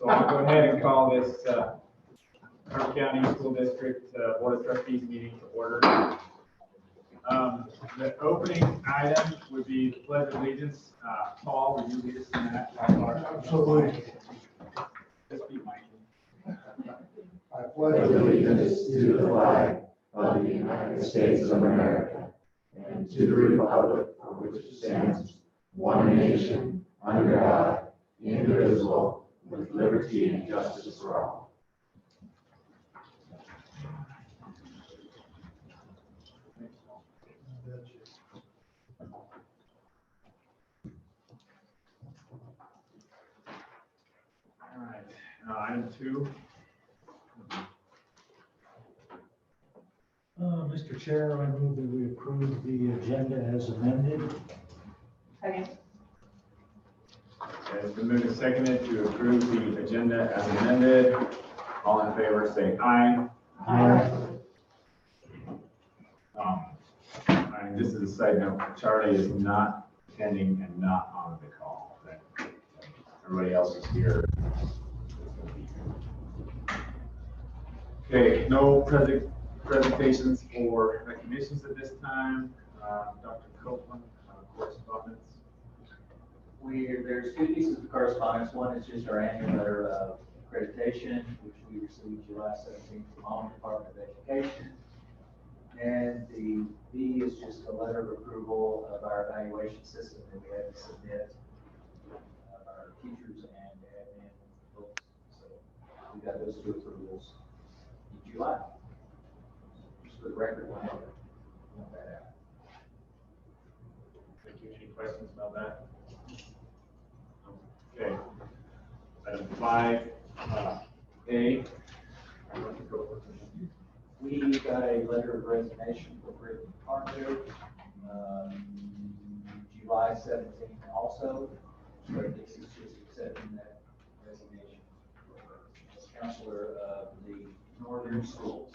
So I'll go ahead and call this Carver County School District Board of Trustees meeting to order. The opening item would be the Pledge of Allegiance. Paul, would you lead us in that? Absolutely. Just be mindful. I pledge allegiance to the flag of the United States of America and to the republic for which it stands, one nation, under God, indivisible, with liberty and justice for all. All right, item 2. Mr. Chair, I move that we approve the agenda as amended. Second. It's been moved and seconded to approve the agenda as amended. All in favor, say aye. Aye. And just as a side note, Charlie is not attending and not on the call. Everybody else is here. Okay, no presentations or recognitions at this time. Dr. Copeland, correspondence. There's 2 pieces of correspondence. One is just our annual letter of accreditation, which we received July 17th from Alma Department of Education. And the B is just a letter of approval of our evaluation system that we had to submit our teachers and admin folks. So we got those 2 approvals in July. Just for the record, I want that out. Thank you. Any questions about that? Okay. Item 5, A. We got a letter of resignation for Brittany Parker, July 17th also. So this is just accepting that resignation as counselor of the northern schools.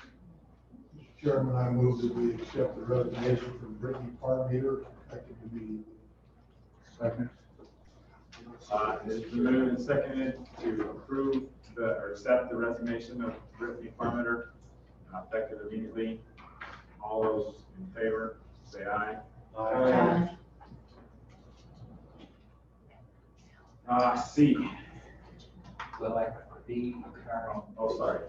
Mr. Chairman, I move that we accept the resignation from Brittany Parmeter, effective immediately. Second. It's been moved and seconded to approve or accept the resignation of Brittany Parmeter, effective immediately. All those in favor, say aye. C. Well, like the term. Oh, sorry.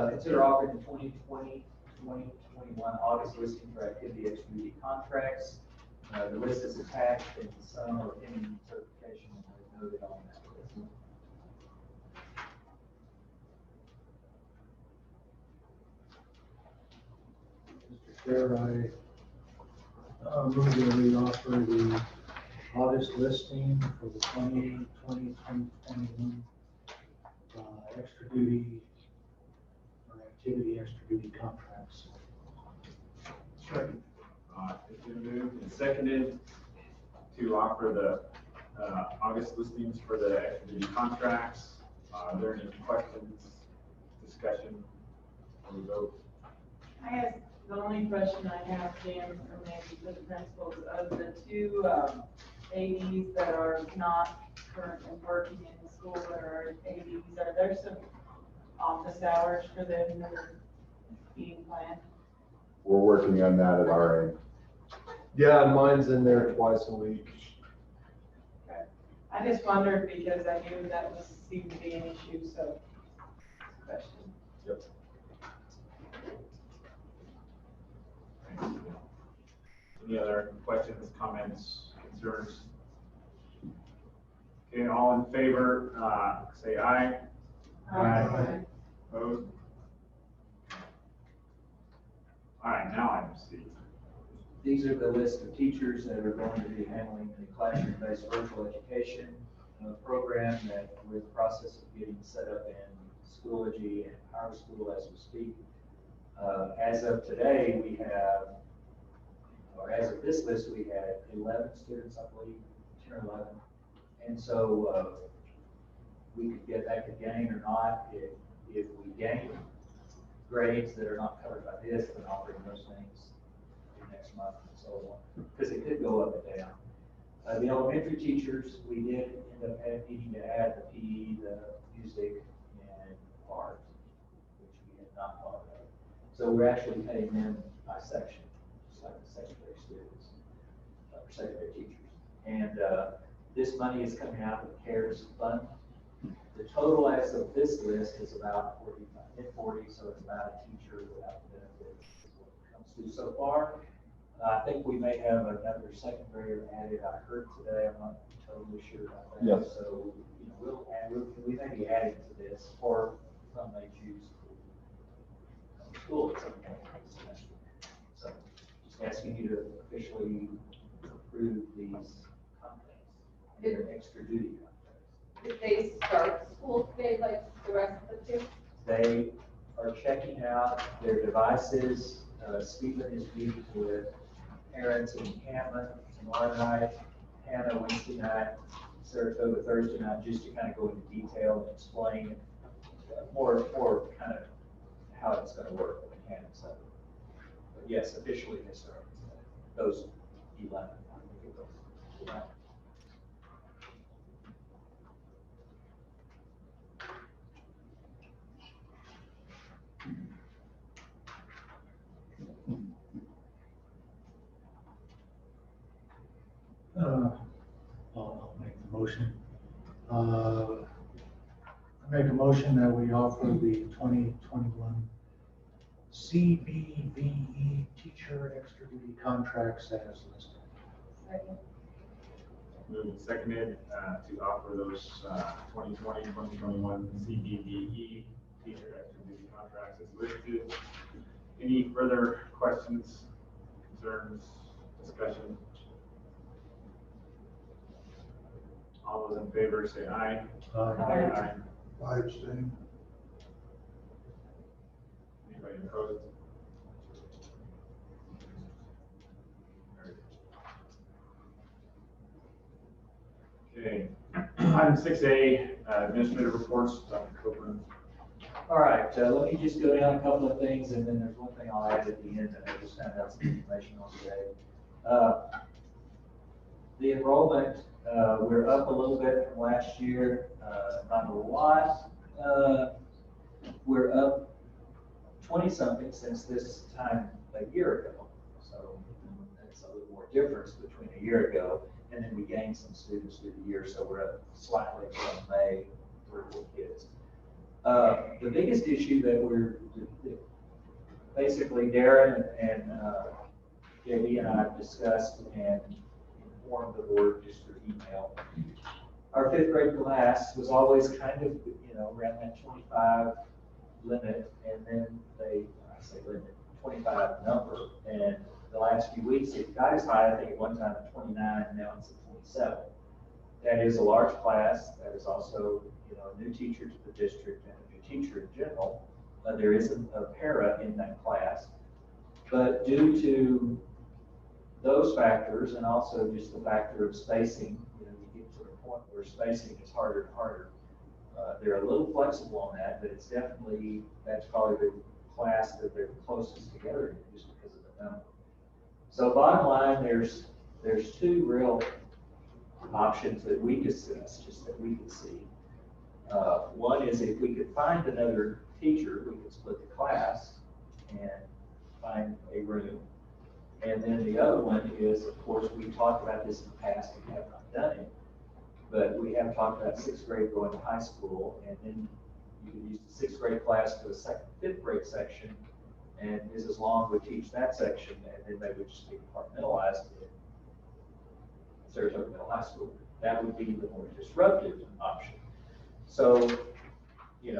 Consider offering the 2020, 2021 August listing for activity extra-duty contracts. The list is attached and some are pending certification and noted on that list. Mr. Chair, I move that we offer the August listing for the 2020-2021 extra duty or activity extra duty contracts. Second. It's been moved and seconded to offer the August listings for the extra duty contracts. Are there any questions, discussion, or vote? I guess the only question I have, Jim, or maybe for the principals, of the 2 ADs that are not currently working in the school that are ADs, are there some office hours for them that are being planned? We're working on that at our end. Yeah, and mine's in there twice a week. Okay. I just wondered because I knew that was seemed to be an issue, so. Question. Yep. Any other questions, comments, concerns? Okay, all in favor, say aye. Aye. Opposed? All right, now item C. These are the list of teachers that are going to be handling the classroom-based virtual education program that we're in the process of getting set up in Schoology and our school as we speak. As of today, we have, or as of this list, we had 11 students, I believe, 10 or 11. And so that could gain or not. If we gain grades that are not covered by this, then I'll bring those things next month and so on, because it could go up and down. The elementary teachers, we did end up needing to add the PE, the music, and art, which we had not thought of. So we're actually paying them by section, just like the secondary students, or secondary teachers. And this money is coming out of the CARES fund. The total as of this list is about 40, so it's about a teacher without benefits is what it comes to so far. I think we may have another second grader added, I heard today, I'm not totally sure about that. Yes. So, you know, we may be adding to this, or some may choose to come to school at some point this semester. So, just asking you to officially approve these contracts, they're extra duty contracts. Did they start school today like the rest of the kids? They are checking out their devices. Stephen is meeting with parents in Hammond tomorrow night, Hannah Wednesday night, Saratoga Thursday night, just to kind of go into detail and explain more kind of how it's going to work, the mechanics of it. But yes, officially they started today. Those 11. I think it was 11. I'll make the motion. I make a motion that we offer the 2021 CBVE teacher extra duty contracts as listed. Second. Moved and seconded to offer those 2020, 2021 CBDE teacher extra duty contracts as listed. Any further questions, concerns, discussion? All those in favor say aye. Aye. I abstain. Anybody opposed? Okay, item 6A, administrative reports, Dr. Copeland. All right, let me just go down a couple of things, and then there's one thing I'll add at the end that I just found out some information on today. The enrollment, we're up a little bit from last year, not a lot. We're up 20-something since this time a year ago. So that's a little more difference between a year ago. And then we gained some students through the year, so we're up slightly from May, 3 or 4 kids. The biggest issue that basically Darren and JD and I have discussed and informed the board just through email. Our 5th grade class was always kind of, around that 25 limit, and then I say limit, 25 number, and the last few weeks it got as high, I think at one time at 29, and now it's at 27. That is a large class. That is also, a new teacher to the district and a new teacher in general. There is a para in that class, but due to those factors and also just the factor of spacing, you get to the point where spacing is harder and harder. They're a little flexible on that, but that's probably the class that they're closest together in just because of the number. So bottom line, there's 2 real options that we discussed, just that we could see. One is if we could find another teacher, we could split the class and find a room. And then the other one is, of course, we've talked about this in the past and have not done it, but we have talked about 6th grade going to high school, and then you can use the 6th grade class to a 5th grade section, and Mrs. Long would teach that section, and then they would just be compartmentalized in Saratoga Middle High School. That would be the more disruptive option. So,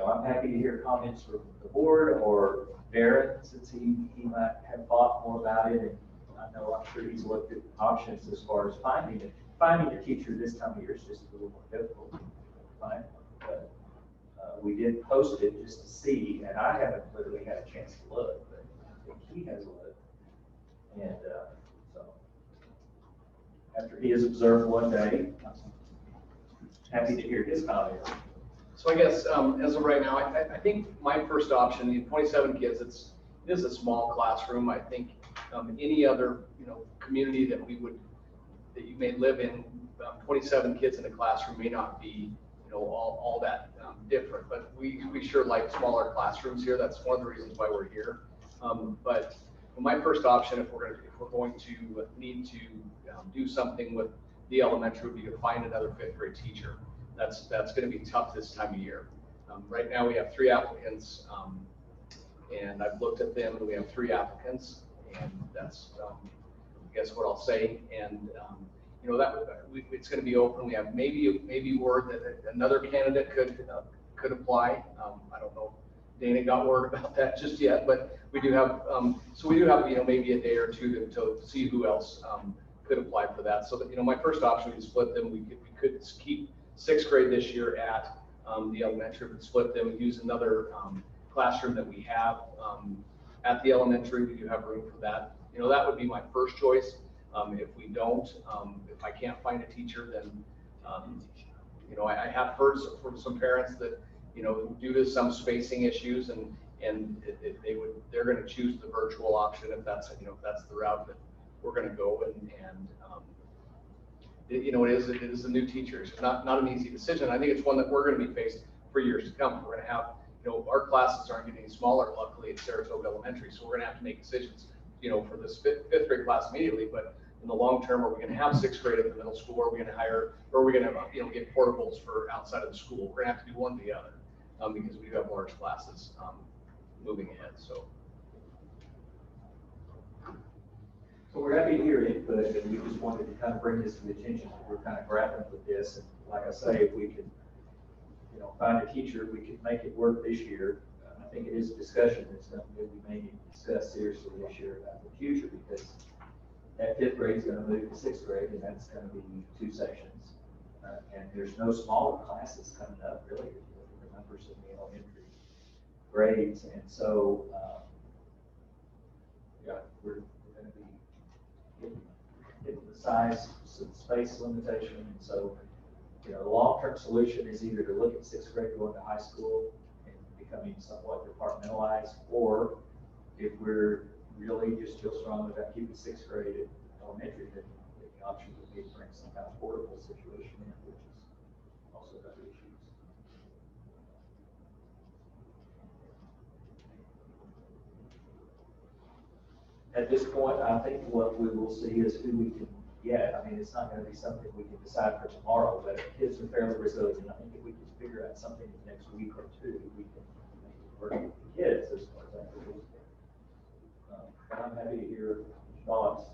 I'm happy to hear comments from the board or Darren, since he might have thought more about it, and I'm sure he's looked at options as far as finding it. Finding a teacher this time of year is just a little more difficult to find one, but we did post it just to see, and I haven't literally had a chance to look, but I think he has looked. And so, after he has observed one day, I'm happy to hear his comments. So I guess, as of right now, I think my first option, the 27 kids, it is a small classroom. I think any other, community that we would that you may live in, 27 kids in a classroom may not be, all that different, but we sure like smaller classrooms here. That's one of the reasons why we're here. But my first option, if we're going to need to do something with the elementary, would be to find another fifth grade teacher. That's going to be tough this time of year. Right now we have 3 applicants, and I've looked at them, and we have 3 applicants, and that's, I guess what I'll say. And it's going to be open. We have maybe word that another candidate could apply. I don't know. Dana got word about that just yet, but we do have maybe a day or two to see who else could apply for that. So that my first option would split them. We could keep 6th grade this year at the elementary, but split them and use another classroom that we have at the elementary. We do have room for that. That would be my first choice. If we don't, if I can't find a teacher, then I have heard from some parents that due to some spacing issues and they're going to choose the virtual option if that's the route that we're going to go. It is a new teacher. It's not an easy decision. I think it's one that we're going to be faced for years to come. We're going to have our classes aren't getting smaller, luckily, at Saratoga Elementary, so we're going to have to make decisions for this fifth grade class immediately. But in the long term, are we going to have 6th grade at the middle school? Or are we going to hire, or are we going to get portables for outside of the school? We're going to have to do one or the other because we do have large classes moving ahead. So we're happy to hear input, and we just wanted to kind of bring this to the attention that we're kind of grappling with this. And like I say, if we could, find a teacher, we could make it work this year. I think it is a discussion. It's something that we may need to discuss seriously this year about the future, because that 5th grade is going to move to 6th grade, and that's going to be 2 sections. And there's no smaller classes coming up, really, if you look at the numbers in the elementary grades. And so, we're going to be hitting the size, some space limitation. And so, the long-term solution is either to look at 6th grade going to high school and becoming somewhat departmentalized, or if we're really just feel strongly about keeping 6th grade at elementary, then the option would be to bring some kind of portable situation in, which is also another issue. At this point, I think what we will see is who we can get. I mean, it's not going to be something we can decide for tomorrow, but kids are fairly resilient. I think if we can figure out something in the next week or 2, we can make it work with the kids as far as that goes. But I'm happy to hear thoughts.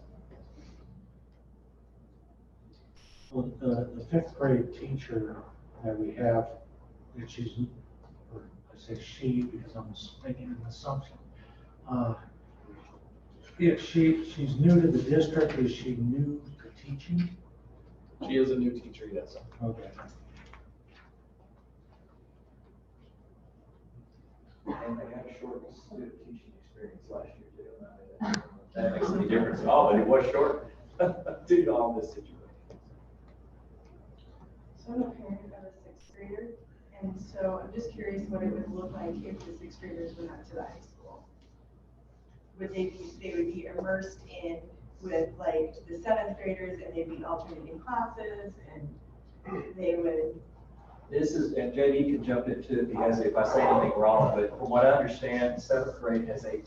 Well, the 5th grade teacher that we have, that she's, or I say she because I'm making an assumption. If she's new to the district, is she new to teaching? she is a new teacher, yes. Okay. And they had a short student teaching experience last year too. That makes any difference at all, but it was short due to all this situation. So I'm a parent of a 6th grader, and so I'm just curious what it would look like if the 6th graders went up to the high school. Would they would be immersed in with like the 7th graders, and they'd be alternating classes, and they would. This is, and JD can jump into it because if I say anything wrong, but from what I understand, 7th grade has 18,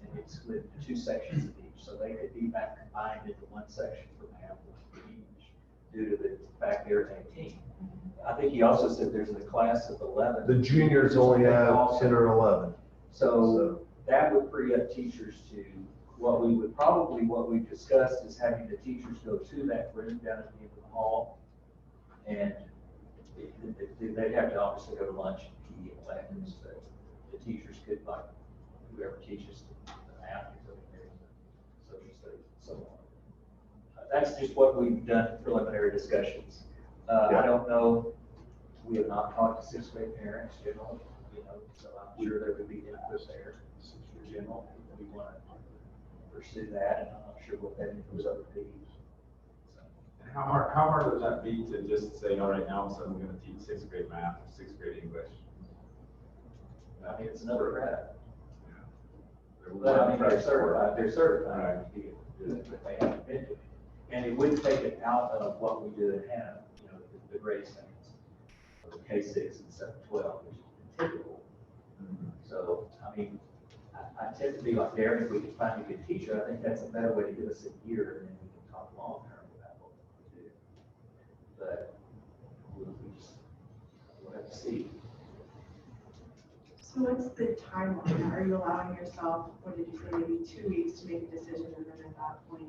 and it's split into 2 sections of each. So they could be back combined into 1 section from half of each due to the fact they're 18. I think he also said there's a class of 11. The juniors only have 10 or 11. So that would free up teachers to, what we've discussed is having the teachers go to that room down at the end of the hall, and they'd have to obviously go to lunch and eat electives, but the teachers could, like, whoever teaches the math, social studies, and so on. That's just what we've done in preliminary discussions. I don't know, we have not talked to 6th grade parents generally, so I'm sure there would be input there. In general, we want to pursue that, and I'm not sure what that input would be. How hard would that be to just say, all right, now I'm suddenly going to teach 6th grade math or 6th grade English? I mean, it's another credit. Yeah. But I mean, they're certified to be able to do it, but they haven't been doing it. And it wouldn't take it out of what we do at Hannah, the grade settings, the K6 and 712, which is typical. So, I mean, I tend to be like Darren, if we can find a good teacher, I think that's a better way to give us a year, and then we can talk long term about what we do. But we'll have to see. So what's the timeline? Are you allowing yourself, what did you say, maybe 2 weeks to make a decision, and then at that point?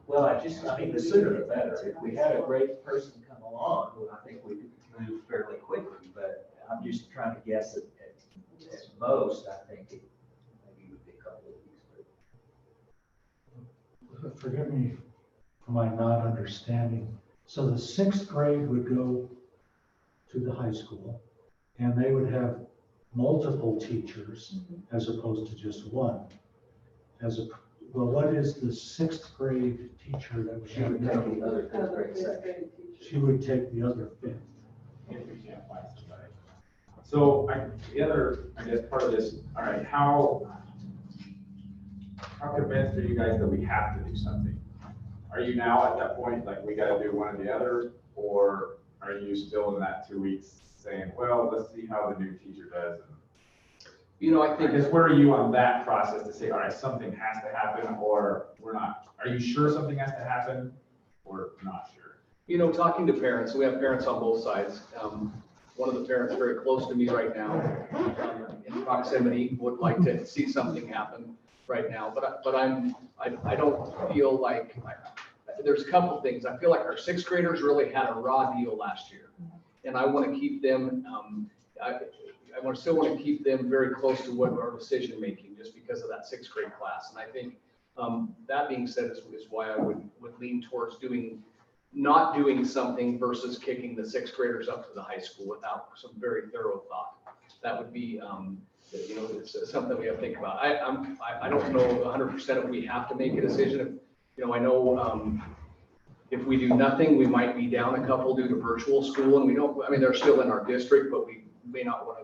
Well, I mean, the sooner the better. If we had a great person come along, well, I think we could move fairly quickly, but I'm just trying to guess at most, I think it maybe would be a couple of weeks, but. Forgive me for my not understanding. So the 6th grade would go to the high school, and they would have multiple teachers as opposed to just one. Well, what is the 6th grade teacher that we She have would now? take the other 5th grade section. She would take the other 5th. If we can't find somebody. So the other, I guess, part of this, all right, how convinced are you guys that we have to do something? Are you now at that point, like, we gotta do one or the other, or are you still in that 2 weeks saying, well, let's see how the new teacher does? I think. I guess where are you on that process to say, all right, something has to happen, or we're not, are you sure something has to happen, or not sure? Talking to parents, we have parents on both sides. One of the parents very close to me right now in proximity would like to see something happen right now, but I don't feel like, there's a couple things. I feel like our 6th graders really had a raw deal last year, and I want to keep them, I still want to keep them very close to what our decision making, just because of that 6th grade class. And I think that being said is why I would lean towards not doing something versus kicking the 6th graders up to the high school without some very thorough thought. That would be, it's something we have to think about. I don't know 100% if we have to make a decision. I know if we do nothing, we might be down a couple due to virtual school, and they're still in our district, but we may not want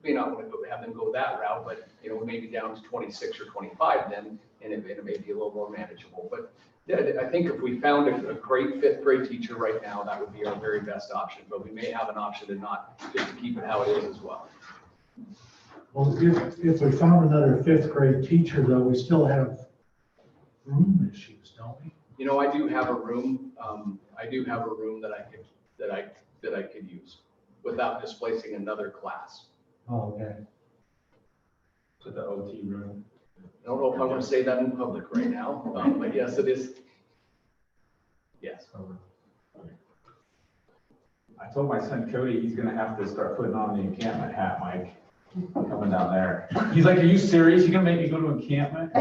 to have them go that route, but we may be down to 26 or 25 then, and it may be a little more manageable. But I think if we found a great 5th grade teacher right now, that would be our very best option, but we may have an option to not, just to keep it how it is as well. Well, if we found another 5th grade teacher, though, we still have room issues, don't we? I do have a room. I do have a room that I could use without displacing another class. Oh, okay. To the OT room. I don't know if I want to say that in public right now, but yes, it is. Yes. I told my son Cody he's gonna have to start putting on the encampment hat, Mike, coming down there. He's like, are you serious? You're gonna make me go to encampment?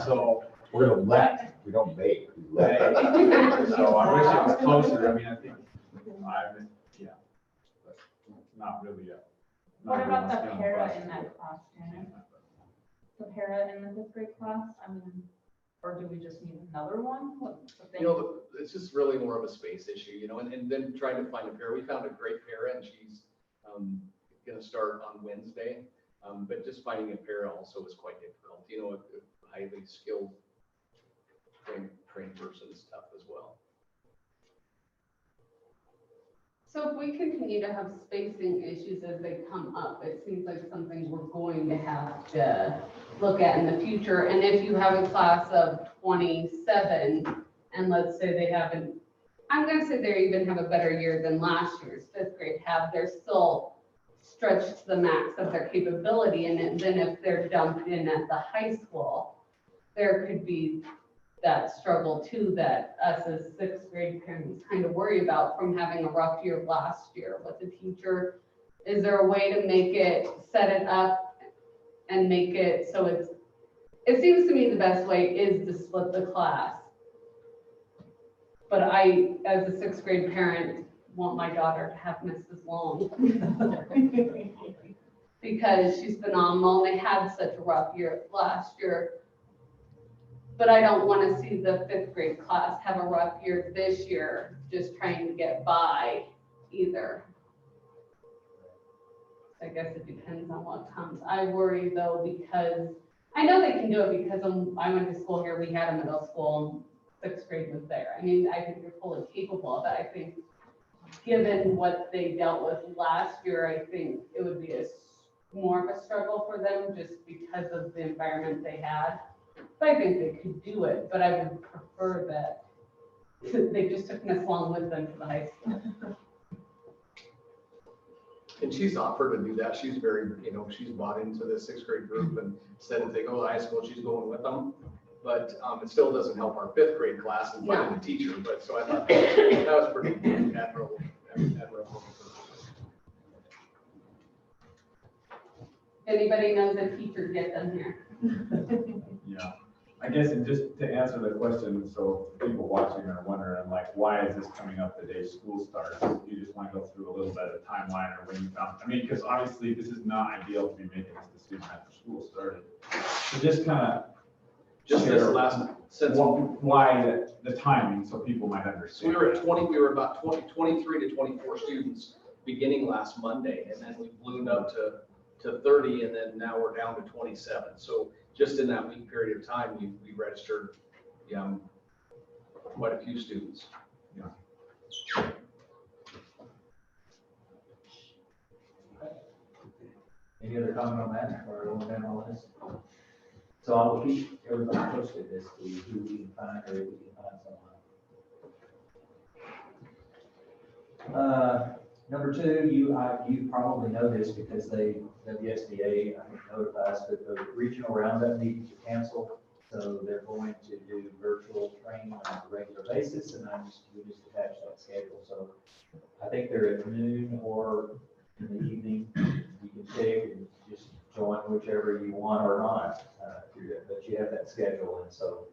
So We're gonna let, we don't make, we let. So I wish it was closer. I think but not really yet. What about the para in that class, Janet? The para in the 5th grade class? Or do we just need another one? It's just really more of a space issue, and then trying to find a para. We found a great para, and she's going to start on Wednesday, but just finding a para also is quite difficult. A highly skilled trained person is tough as well. So if we continue to have spacing issues as they come up, it seems like something we're going to have to look at in the future. And if you have a class of 27, and let's say they haven't, I'm going to say they even have a better year than last year's 5th grade have, they're still stretched to the max of their capability. And then if they're dumped in at the high school, there could be that struggle too that us as 6th grade parents kind of worry about from having a rough year last year with the teacher. Is there a way to make it, set it up and make it so it seems to me the best way is to split the class. But I, as a 6th grade parent, want my daughter to have Mrs. Long because she's phenomenal. They had such a rough year last year. But I don't want to see the 5th grade class have a rough year this year, just trying to get by either. I guess it depends on what comes. I worry though, because I know they can do it because I went to school here, we had a middle school, and 6th grade was there. I mean, I think they're fully capable of it. I think, given what they dealt with last year, I think it would be more of a struggle for them just because of the environment they had. But I think they could do it, but I would prefer that they just took us along with them to the high school. And she's offered to do that. She's very, she's bought into the 6th grade group and said if they go to high school, she's going with them. But it still doesn't help our 5th grade class and finding a teacher. But so I thought that was pretty admirable. Anybody knows a teacher, get them here. Yeah, I guess, and just to answer the question, so people watching are wondering, like, why is this coming up the day school starts? You just want to go through a little bit of the timeline or when you found, because obviously this is not ideal to be making this decision after school started. So just kind of. Just this last sense. Why the timing, so people might So understand. we were about 23 to 24 students beginning last Monday, and then we ballooned up to 30, and then now we're down to 27. So just in that week period of time, we registered quite a few students. Yeah. Any other comment on that, or going down all this? So I will keep everybody posted as to who we can find, or if we can find someone. Number two, you probably know this because WSDA, I think, notifies that the regional roundup meetings are canceled. So they're going to do virtual training on a regular basis, and we just attached that schedule. So I think they're at noon or in the evening. You can pick and just join whichever you want or not, but you have that schedule, and so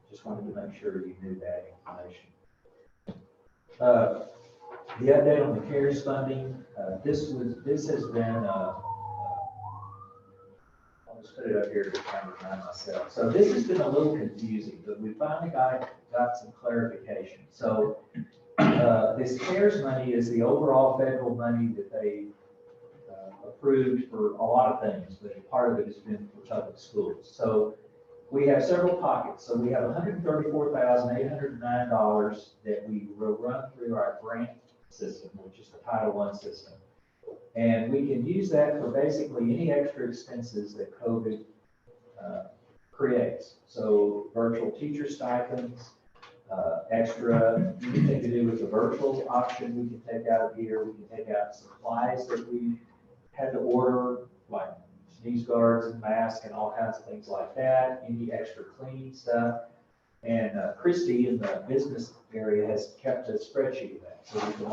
just wanted to make sure you knew that information. The update on the CARES funding, this has been, I'll just put it up here to kind of remind myself. So this has been a little confusing, but we finally got some clarification. So this CARES money is the overall federal money that they approved for a lot of things, but part of it has been for public schools. So we have several pockets. So we have $134,809 that we will run through our grant system, which is the Title I system. And we can use that for basically any extra expenses that COVID creates. So virtual teacher stipends, extra, anything to do with the virtual option we can take out of here. We can take out supplies that we had to order, like sneeze guards and masks and all kinds of things like that, any extra cleaning stuff. And Christy in the business area has kept a spreadsheet of that. So we can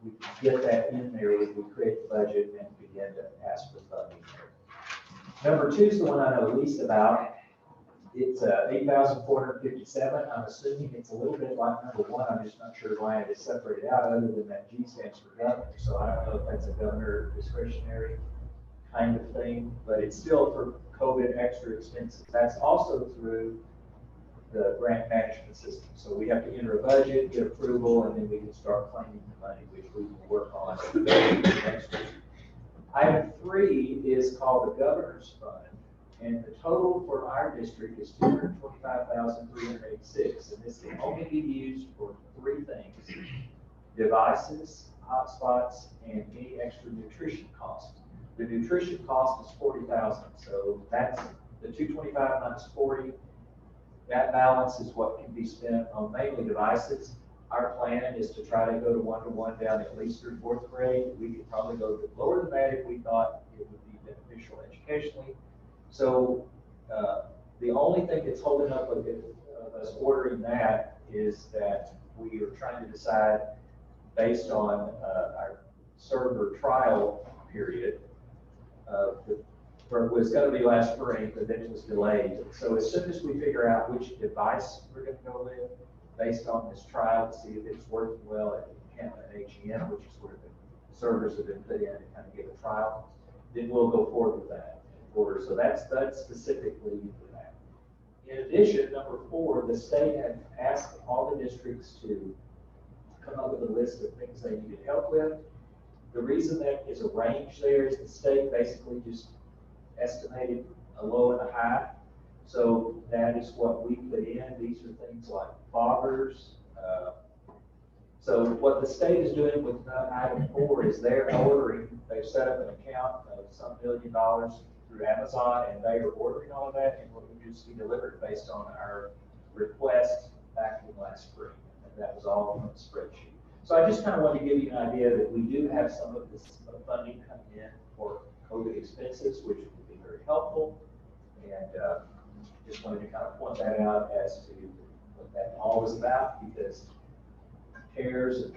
we can get that in there as we create the budget and begin to ask for funding there. Number two is the one I know least about. It's 8,457. I'm assuming it's a little bit like number one. I'm just not sure why it is separated out other than that G stands for governor. So I don't know if that's a governor discretionary kind of thing, but it's still for COVID extra expenses. That's also through the grant management system. So we have to enter a budget, get approval, and then we can start claiming the money, which we will work on next year. Item 3 is called the Governor's Fund. And the total for our district is $225,386, and this can only be used for 3 things: devices, hotspots, and any extra nutrition costs. The nutrition cost is $40,000, so that's the 225 minus 40. That balance is what can be spent on mainly devices. Our plan is to try to go to 1-to-1 down at least through 4th grade. We could probably go a bit lower than that if we thought it would be beneficial educationally. So the only thing that's holding up with us ordering that is that we are trying to decide based on our server trial period. It was going to be last spring, but then it was delayed. So as soon as we figure out which device we're going to go with, based on this trial, to see if it's working well at AGM, which is where the servers have been put in to kind of give a trial, then we'll go forward with that order. So that's specifically for that. In addition, number 4, the state had asked all the districts to come up with a list of things they needed help with. The reason that is a range there is the state basically just estimated a low and a high. So that is what we put in. These are things like fathers. So what the state is doing with item 4 is they're ordering, they've set up an account of some $1 million through Amazon, and they are ordering all of that, and what we just be delivered based on our request back in last spring. And that was all from the spreadsheet. So I just kind of want to give you an idea that we do have some of this funding coming in for COVID expenses, which would be very helpful. And just wanted to kind of point that out as to what that all was about, because CARES and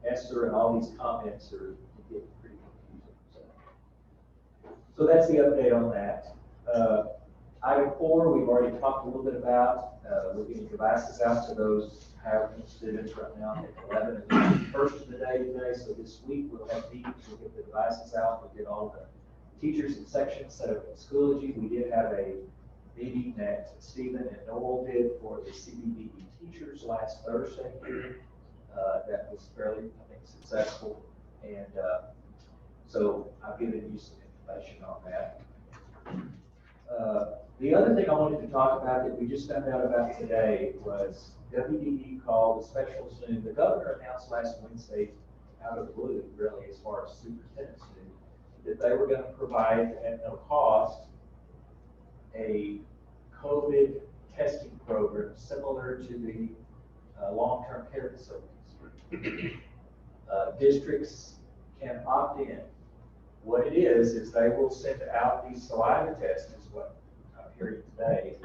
Esther and all these comments are getting pretty confusing. So that's the update on that. Item 4, we've already talked a little bit about. We're getting devices out to those however many students right now at 11 and first of the day today. So this week we'll have meetings, we'll get the devices out, we'll get all the teachers and sections set up in Schoology. We did have a meeting that Stephen and Noel did for the CBDE teachers last Thursday. That was fairly, I think, successful. And so I've given you some information on that. The other thing I wanted to talk about that we just found out about today was WDE called a special Zoom. The governor announced last Wednesday, out of the blue, really, as far as superintendents knew, that they were going to provide at no cost a COVID testing program similar to the long-term care facilities. Districts can opt in. What it is they will send out these saliva tests, is what I'm hearing today,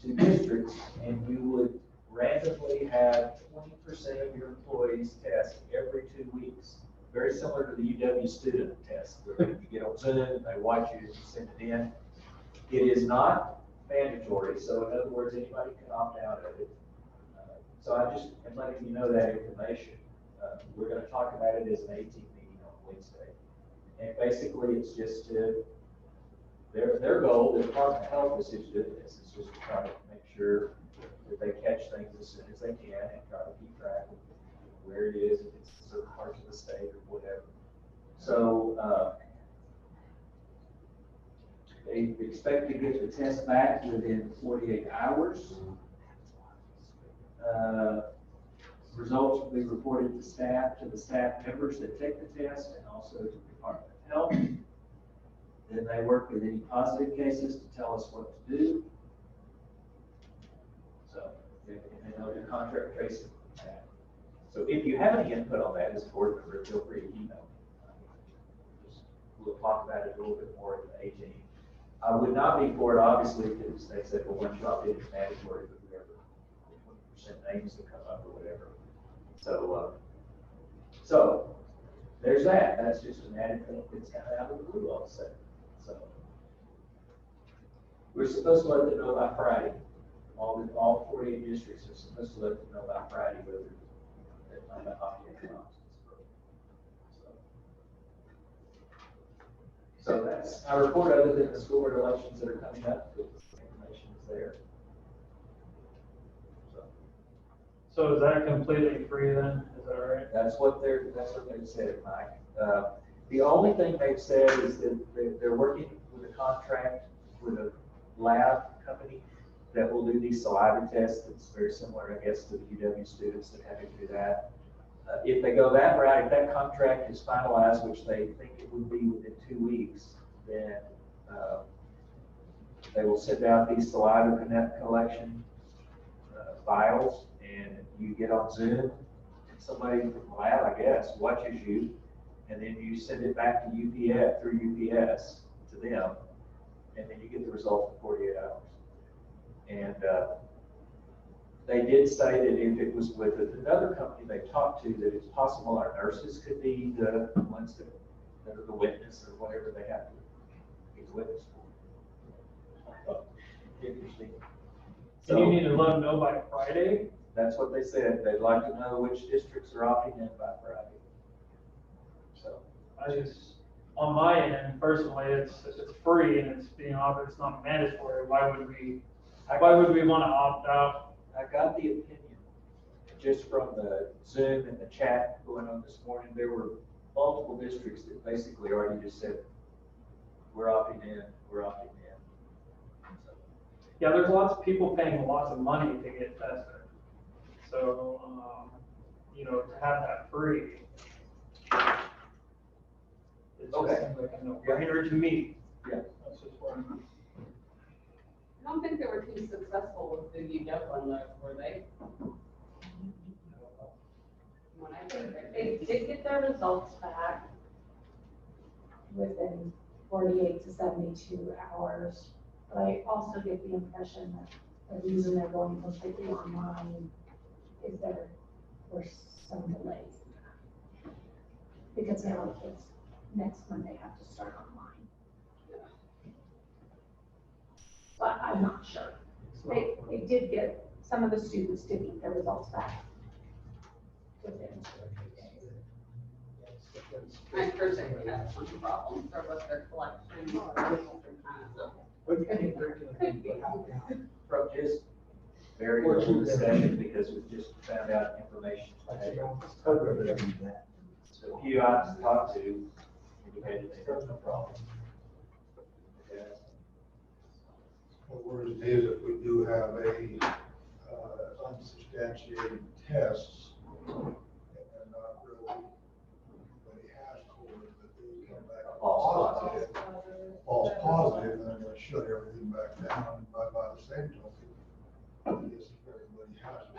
to districts, and you would randomly have 20% of your employees test every 2 weeks. Very similar to the UW student test, where you get on Zoom, they watch you, you send it in. It is not mandatory, so in other words, anybody can opt out of it. So I just am letting you know that information. We're going to talk about it as an 18 meeting on Wednesday. And basically, it's just to, their goal, the Department of Health is just doing this. It's just to try to make sure that they catch things as soon as they can and try to keep track of where it is, if it's in certain parts of the state or whatever. So they expect to get the test back within 48 hours. Results will be reported to the staff members that take the test, and also to the Department of Health. Then they work with any positive cases to tell us what to do. So, and they know their contract tracing. So if you have any input on that as a board member, feel free to email me. We'll talk about it a little bit more at the 18th. I would not be for it, obviously, because they said, well, once you opt in, it's mandatory for whoever, 20% names that come up or whatever. So, so there's that. That's just an added thing that's kind of out of the blue all of a sudden. So we're supposed to let them know by Friday. All 48 districts are supposed to let them know by Friday whether they're planning to opt in or not. So that's our report, other than the school board elections that are coming up. The information is there. So is that completely free then? Is that right? That's what they've said, Mike. The only thing they've said is that they're working with a contract with a lab company that will do these saliva tests. It's very similar, I guess, to the UW students that have to do that. If they go that route, if that contract is finalized, which they think it would be within 2 weeks, then they will send out these saliva collection files, and you get on Zoom, and somebody from the lab, I guess, watches you, and then you send it back to UPS, through UPS to them, and then you get the result in 48 hours. And they did say that if it was with another company they talked to, that it's possible our nurses could be the ones that are the witness or whatever they have to be the witness for. Interesting. So you need to let them know by Friday? That's what they said. They'd like to know which districts are opting in by Friday. So I just, on my end, personally, it's free and it's being offered, it's not mandatory. Why would we want to opt out? I got the opinion just from the Zoom and the chat going on this morning. There were multiple districts that basically already just said, we're opting in, we're opting in. Yeah, there's lots of people paying lots of money to get tested. So, you know, to have that free. It just Okay. seems like a no-brainer to me. Yeah. That's just what I'm. I don't think they were too successful with the UW one, though, were they? When I think They did get their results back within 48 to 72 hours. But I also get the impression that the reason they're going completely online is there were some delays in that. Because now the kids next Monday have to start online. But I'm not sure. They did get, some of the students did get their results back within 2 or 3 days. I'm sure they had some problems or with their collection or something kind of. From just very little discussion, because we just found out information today. So a few items to talk to, indicated they have no problem. Okay. What worries me is if we do have unsubstantiated tests, and they're not really, anybody has COVID, but they come back false positive, and they're gonna shut everything back down, but by the same token, I guess if everybody has it,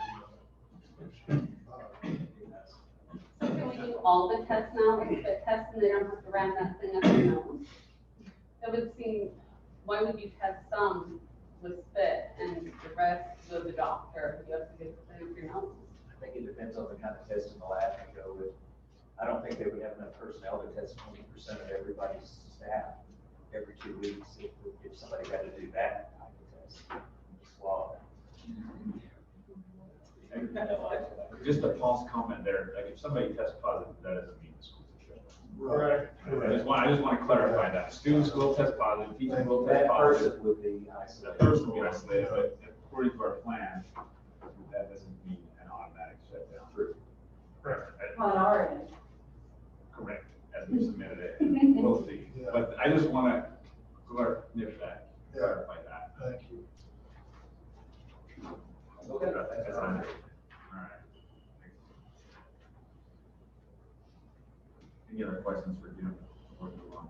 So can we do all the tests now, like the tests, and they don't have to ram that thing up their nose? It would seem, why would you test some with spit and the rest go to the doctor if you have to get the thing up your nose? I think it depends on the kind of test in the lab you go with. I don't think they would have enough personnel to test 20% of everybody's staff every 2 weeks. If somebody had to do that type of test, swallow. Just a false comment there, like if somebody tests positive, that doesn't mean the school's a shut. right. I just want to clarify that. Students will test positive, teachers will test That positive. person would be That isolated. person will be isolated, but according to our plan, that doesn't mean an automatic shutdown. True. On our end. Correct, as we submitted it, we'll see. Yeah. But I just want to clarify that. Thank you. Okay. That's on there. All right. Any other questions for Jim before we move on? I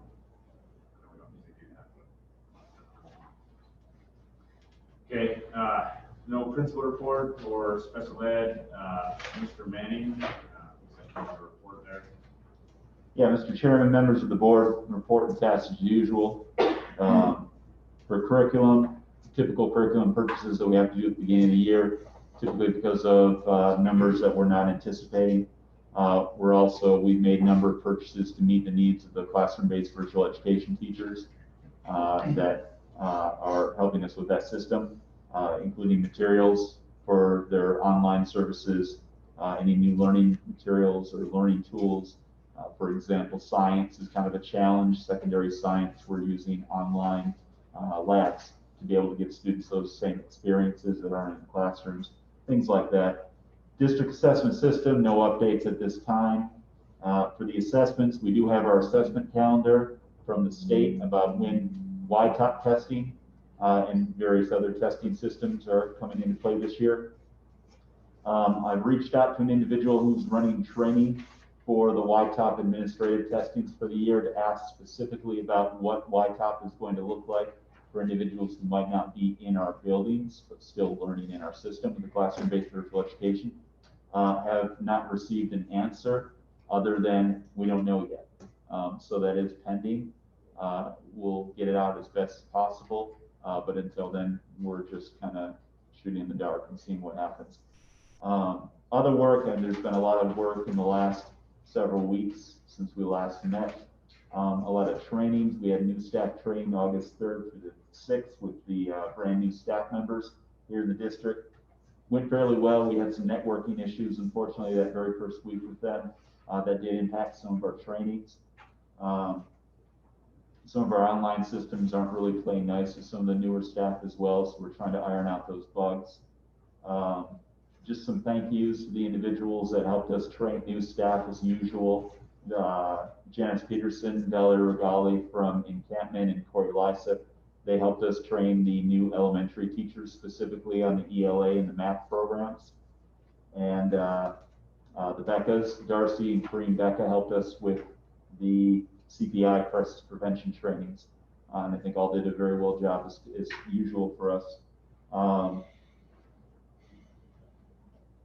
know we don't usually do that, but. Okay, no principal report or special ed, Mr. Manning, looks like you have a report there. Yeah, Mr. Chairman, members of the board, report and tasks as usual. For curriculum, typical curriculum purchases that we have to do at the beginning of the year, typically because of numbers that we're not anticipating. We've made a number of purchases to meet the needs of the classroom-based virtual education teachers that are helping us with that system, including materials for their online services, any new learning materials or learning tools. For example, science is kind of a challenge. Secondary science, we're using online labs to be able to give students those same experiences that aren't in the classrooms, things like that. District assessment system, no updates at this time. For the assessments, we do have our assessment calendar from the state about when YTOP testing and various other testing systems are coming into play this year. I've reached out to an individual who's running training for the YTOP administrative testings for the year to ask specifically about what YTOP is going to look like for individuals who might not be in our buildings, but still learning in our system, the classroom-based virtual education. Have not received an answer other than we don't know yet. So that is pending. We'll get it out as best as possible, but until then, we're just kind of shooting in the dark and seeing what happens. Other work, and there's been a lot of work in the last several weeks since we last met. A lot of trainings. We had new staff training August 3rd through the 6th with the brand new staff members here in the district. Went fairly well. We had some networking issues, unfortunately, that very first week with them. That did impact some of our trainings. Some of our online systems aren't really playing nice with some of the newer staff as well, so we're trying to iron out those bugs. Just some thank yous to the individuals that helped us train new staff as usual. Janice Peterson, Valerie Regali from Encampment, and Corey Lysip They helped us train the new elementary teachers specifically on the ELA and the math programs. And the Beccas, Darcy and Kareem Becca, helped us with the CPI, crisis prevention trainings. And I think all did a very well job as usual for us.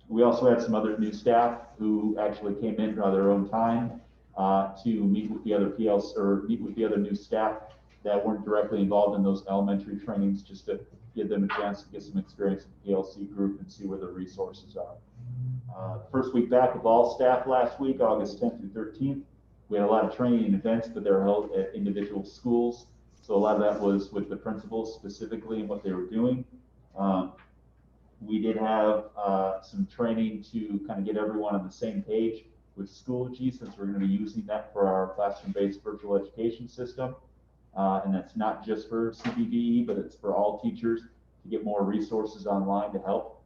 We also had some other new staff who actually came in on their own time to meet with the other PLs or meet with the other new staff that weren't directly involved in those elementary trainings, just to give them a chance to get some experience in the PLC group and see where the resources are. First week back of all staff last week, August 10th through 13th, we had a lot of training and events, but they were held at individual schools. So a lot of that was with the principals specifically and what they were doing. We did have some training to kind of get everyone on the same page with Schoology, since we're going to be using that for our classroom-based virtual education system. And that's not just for CPVE, but it's for all teachers to get more resources online to help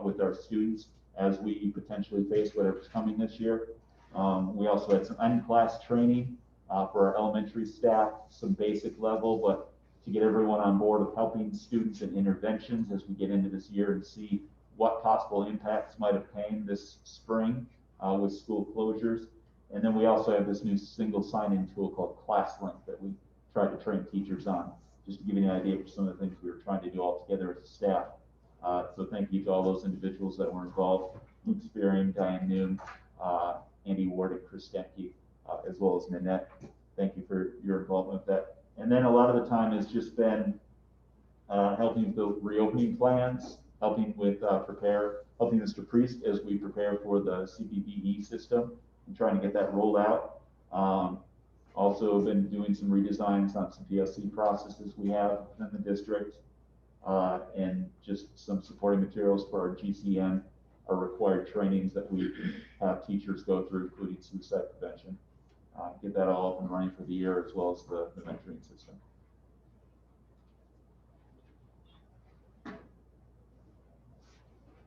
with our students as we potentially face whatever's coming this year. We also had some in-class training for our elementary staff, some basic level, but to get everyone on board with helping students and interventions as we get into this year and see what possible impacts might have came this spring with school closures. And then we also have this new single sign-in tool called ClassLink that we tried to train teachers on, just to give you an idea for some of the things we were trying to do all together as a staff. So thank you to all those individuals that were involved: Luke Spearing, Diane Noon, Andy Ward, and Chris Stemke, as well as Nanette. Thank you for your involvement with that. And then a lot of the time has just been helping with the reopening plans, helping with helping Mr. Priest as we prepare for the CPVE system and trying to get that rolled out. Also been doing some redesigns on some PLC processes we have in the district, and just some supporting materials for our GCN, our required trainings that we have teachers go through, including suicide prevention. Get that all up and running for the year, as well as the mentoring system.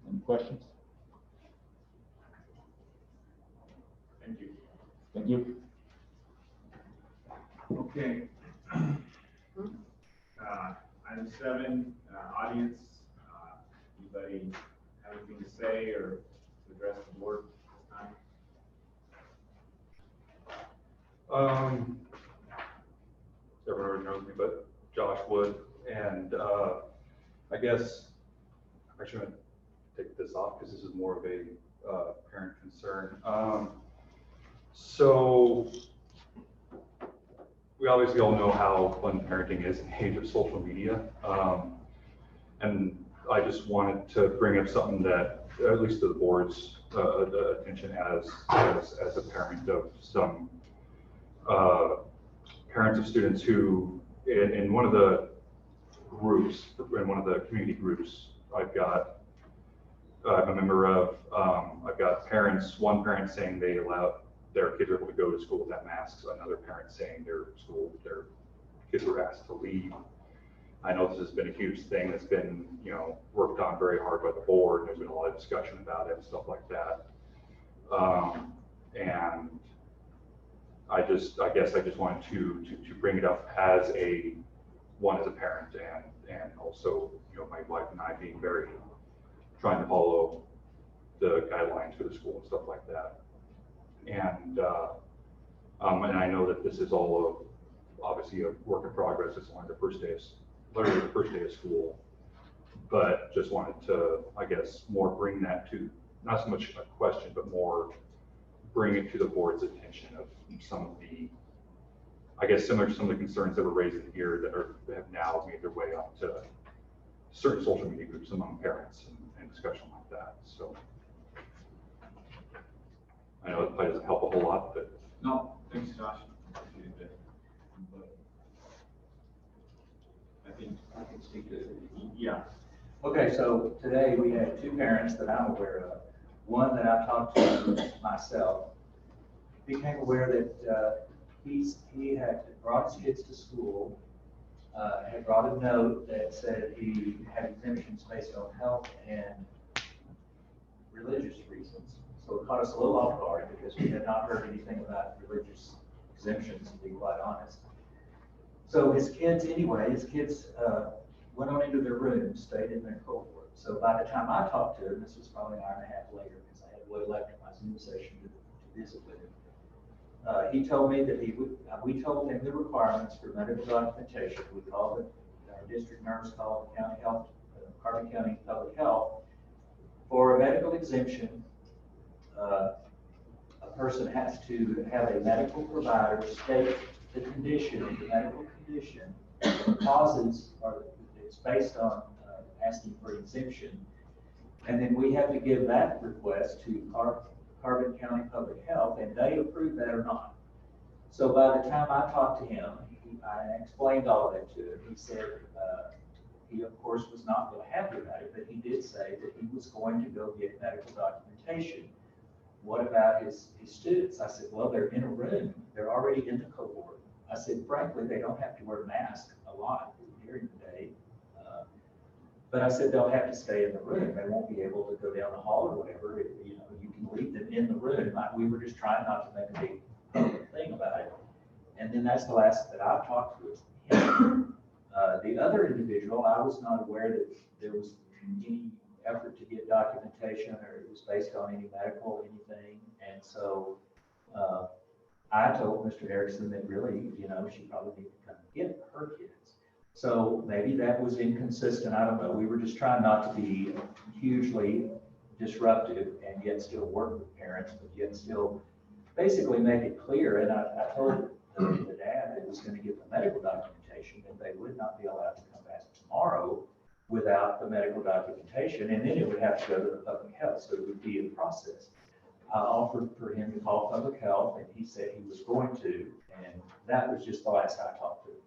Any questions? Thank you. Thank you. Okay. Item 7, audience. Anybody have anything to say or to address the board this time? Everyone already knows me, but Josh Wood, and I guess I'm actually going to take this off because this is more of a parent concern. So we obviously all know how fun parenting is in the age of social media, and I just wanted to bring up something that, at least to the board's attention as a parent of some parents of students who, in one of the groups, in one of the community groups I'm a member of, I've got parents, one parent saying they allowed their kids are able to go to school without masks, another parent saying their kids were asked to leave. I know this has been a huge thing that's been, worked on very hard by the board, and there's been a lot of discussion about it and stuff like that. And I guess I just wanted to bring it up as a parent, and also, my wife and I being trying to follow the guidelines for the school and stuff like that. And I know that this is all obviously a work in progress. It's only literally the first day of school, but just wanted to, I guess, more bring that to, not so much a question, but more bring it to the board's attention of some of the, I guess, similar to some of the concerns that were raised in here that have now made their way up to certain social media groups among parents and discussion like that. So I know it probably doesn't help a whole lot, but. No, thanks, Josh. Appreciate it. I can speak to it. Yeah. Okay, so today we had 2 parents that I'm aware of. One that I talked to myself became aware that he had brought his kids to school, had brought a note that said he had exemptions based on health and religious reasons. So it caught us a little off guard because we had not heard anything about religious exemptions, to be quite honest. So his kids, went on into their room, stayed in their cohort. So by the time I talked to him, this was probably an hour and a half later, because I had way left in my Zoom session to visit with him. He told me that we told him the requirements for medical documentation. We called it, our district nurse called the county health, Carbon County Public Health. For a medical exemption, a person has to have a medical provider state the condition, the medical condition, the causes are, it's based on asking for exemption. And then we have to give that request to Carbon County Public Health, and they approve that or not. So by the time I talked to him, I explained all of that to him. He said he, of course, was not real happy about it, but he did say that he was going to go get medical documentation. What about his students? I said, well, they're in a room. They're already in the cohort. I said, frankly, they don't have to wear masks a lot during the day. But I said, they'll have to stay in the room. They won't be able to go down the hall or whatever. You know, you can leave them in the room. We were just trying not to make a big public thing about it. And then that's the last that I talked with him. The other individual, I was not aware that there was any effort to get documentation or it was based on any medical anything. And so I told Mr. Erickson that really, you know, she probably needed to come get her kids. So maybe that was inconsistent. I don't know. We were just trying not to be hugely disruptive and yet still work with parents, but yet still basically make it clear. And I told the dad that was going to get the medical documentation, that they would not be allowed to come back tomorrow without the medical documentation, and then it would have to go to the public health, so it would be a process. I offered for him to call public health, and he said he was going to, and that was just the last I talked to him.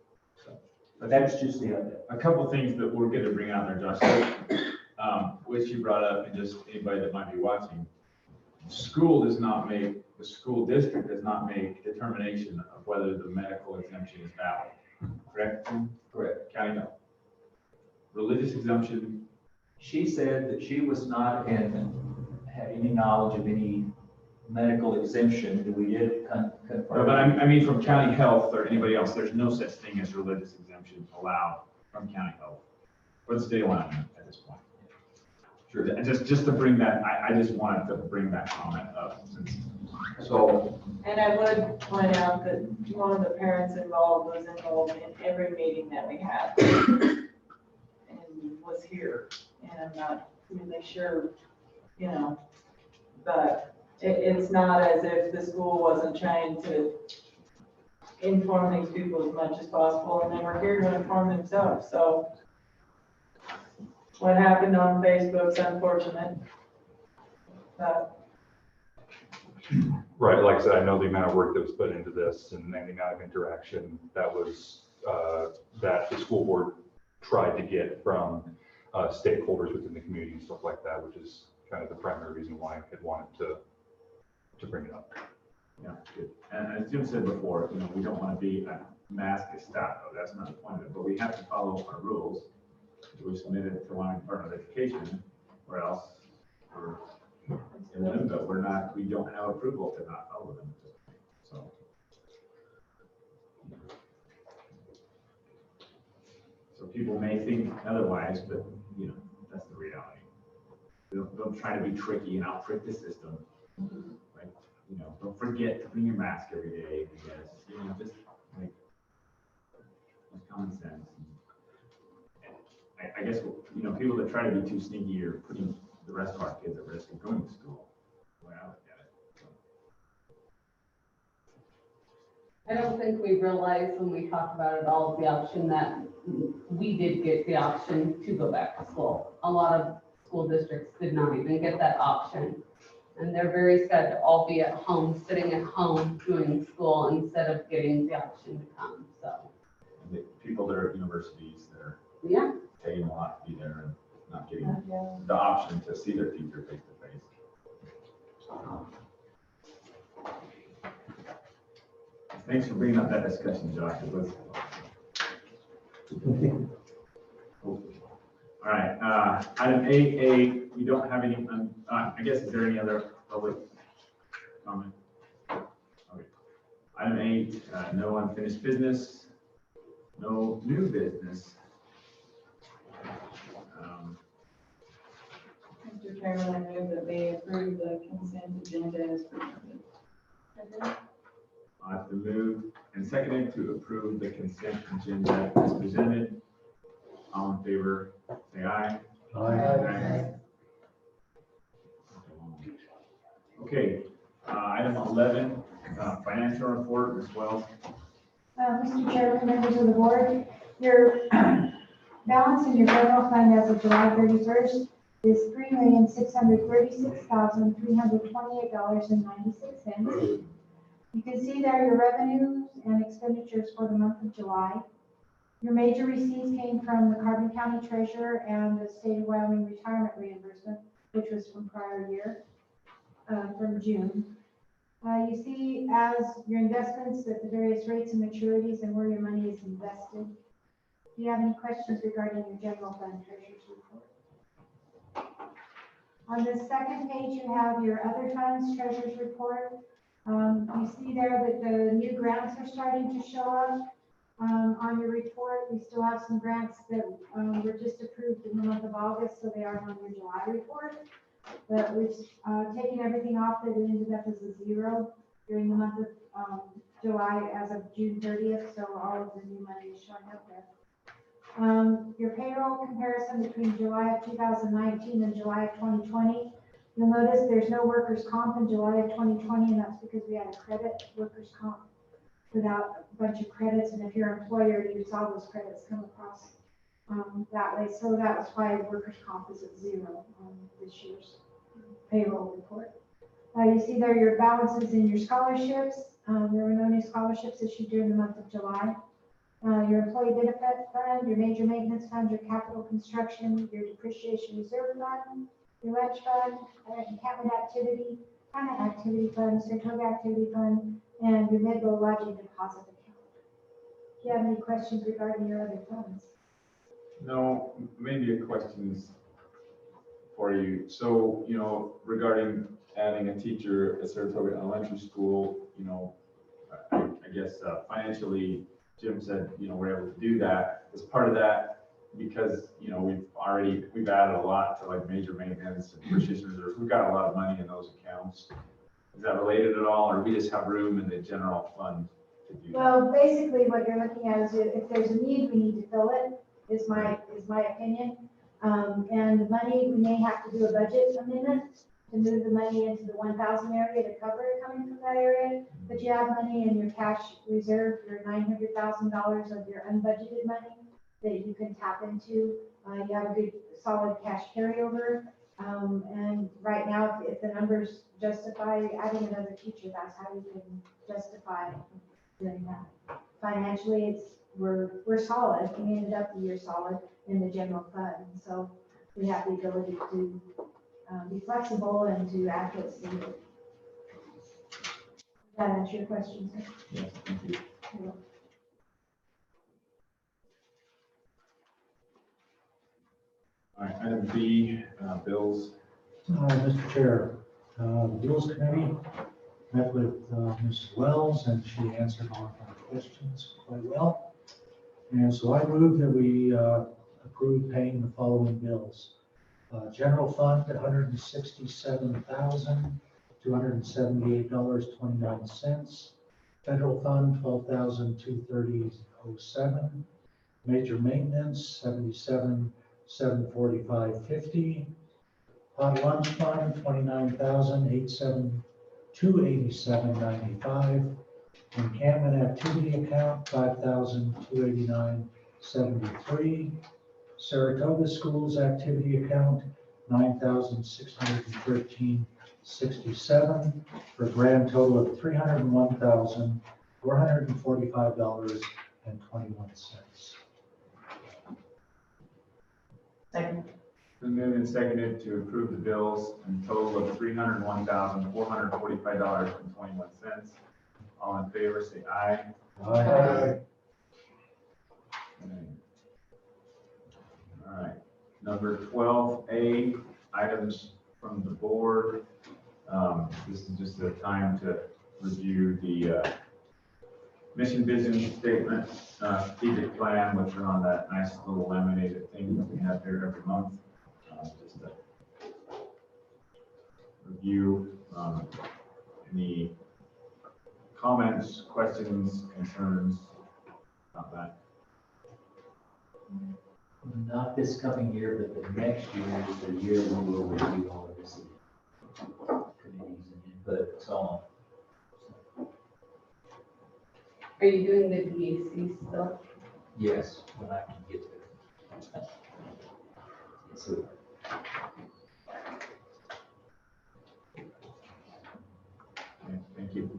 So, but that's just the update. A couple of things that we're going to bring out there, Josh, which you brought up, and just anybody that might be watching. The school district does not make determination of whether the medical exemption is valid, correct? Correct. County health. Religious exemption. She said that she was not had any knowledge of any medical exemption. We did confirm. But I mean from county health or anybody else, there's no such thing as religious exemption allowed from county health. What's the state allowing at this point? Sure. And just to bring that, I just wanted to bring that comment up since. So. And I would point out that one of the parents involved was involved in every meeting that we had. And was here, and I'm not really sure, you know, but it's not as if the school wasn't trying to inform these people as much as possible, and they were here to inform themselves, so what happened on Facebook's unfortunate, but. Right, like I said, I know the amount of work that was put into this and the amount of interaction that was, that the school board tried to get from stakeholders within the community and stuff like that, which is kind of the primary reason why I had wanted to bring it up. Yeah, good. And as Jim said before, you know, we don't want to be a mask-istato. That's not the point of it, but we have to follow our rules. We submitted to Wyoming Department of Education, or else we're in limbo. We don't have approval to not follow them at this point. So people may think otherwise, but you know, that's the reality. Don't try to be tricky and out-trick the system. Like, you know, don't forget to bring your mask every day, because, you know, just like common sense. I guess, you know, people that try to be too sneaky are putting the rest of our kids at risk of going to school. The way I look at it. I don't think we realized when we talked about it all, the option that we did get the option to go back to school. A lot of school districts did not even get that option. And they're very sad to all be at home, sitting at home doing school instead of getting the option to come, so. And the people that are at universities that are Yeah. paying a lot to be there and not getting the option to see their teacher face to face. Thanks for bringing up that discussion, Josh. It was. Cool. All right, item 8A, we don't have any, I guess, is there any other public comment? Okay. Item 8, no unfinished business. No new business. Mr. Chairman, I move that we approve the consent agenda as presented. It's been moved and seconded to approve the consent agenda as presented. All in favor, say aye. Aye. Okay, item 11, financial report as well. Mr. Chairman, members of the board, your balance in your general fund as of July 31st is $3,636,328.96. You can see there your revenues and expenditures for the month of July. Your major receipts came from the Carbon County Treasurer and the State of Wyoming retirement reimbursement, which was from prior year, from June. You see as your investments at the various rates and maturities and where your money is invested. Do you have any questions regarding your general fund treasurer's report? On the second page, you have your other funds treasurer's report. You see there that the new grants are starting to show up on your report. We still have some grants that were just approved in the month of August, so they aren't on your July report. But we've taken everything off that it ended up as a zero during the month of July as of June 30th, so all of the new money is showing up there. Your payroll comparison between July of 2019 and July of 2020, you'll notice there's no workers' comp in July of 2020, and that's because we had a credit workers' comp without a bunch of credits, and if you're an employer, you saw those credits come across that way. So that was why workers' comp is at zero on this year's payroll report. You see there your balances in your scholarships. There were no new scholarships issued during the month of July. Your employee benefit fund, your major maintenance fund, your capital construction, your depreciation reserve fund, your lunch fund, encampment activity, kind of activity fund, Saratoga activity fund, and your mid-level lodging deposit account. Do you have any questions regarding your other funds? No, maybe a question for you. So, regarding adding a teacher at Saratoga Elementary School, I guess financially, Jim said, we're able to do that. As part of that, because, we've added a lot to like major maintenance and depreciation reserves. We've got a lot of money in those accounts. Is that related at all, or we just have room in the general fund to do that? Well, basically what you're looking at is if there's a need, we need to fill it, is my opinion. And the money, we may have to do a budget amendment to move the money into the 1,000 area to cover it coming from that area. But you have money in your cash reserve, your $900,000 of your unbudgeted money that you can tap into. You have a good solid cash carryover. And right now, if the numbers justify adding another teacher, that's how you can justify doing that. Financially, we're solid. We ended up the year solid in the general fund. So we have the ability to be flexible and to add what's needed. Does that answer your question, sir? Yes, thank you. All right, item B, bills. Mr. Chair, the Bills Committee met with Ms. Wells, and she answered all of our questions quite well. And so I move that we approve paying the following bills. General Fund, $167,278.29. Federal Fund, $12,230.07. Major Maintenance, $77,745.50. Hot Lunch Fund, $29,872.87.95. Encampment Activity Account, $5,289.73. Saratoga Schools Activity Account, $9,613.67, for a grand total of $301,445.21. Second. Been moved and seconded to approve the bills in total of $301,445.21. All in favor, say aye. Aye. All right, number 12A, items from the board. This is just a time to review the mission, vision statement, strategic plan, which are on that nice little laminated thing that we have here every month. Just a review, any comments, questions, concerns about that? Not this coming year, but the next year is the year we will review all of this committees and input and so on. Are you doing the DAC still? Yes, when I can get to it. So, Okay, thank you.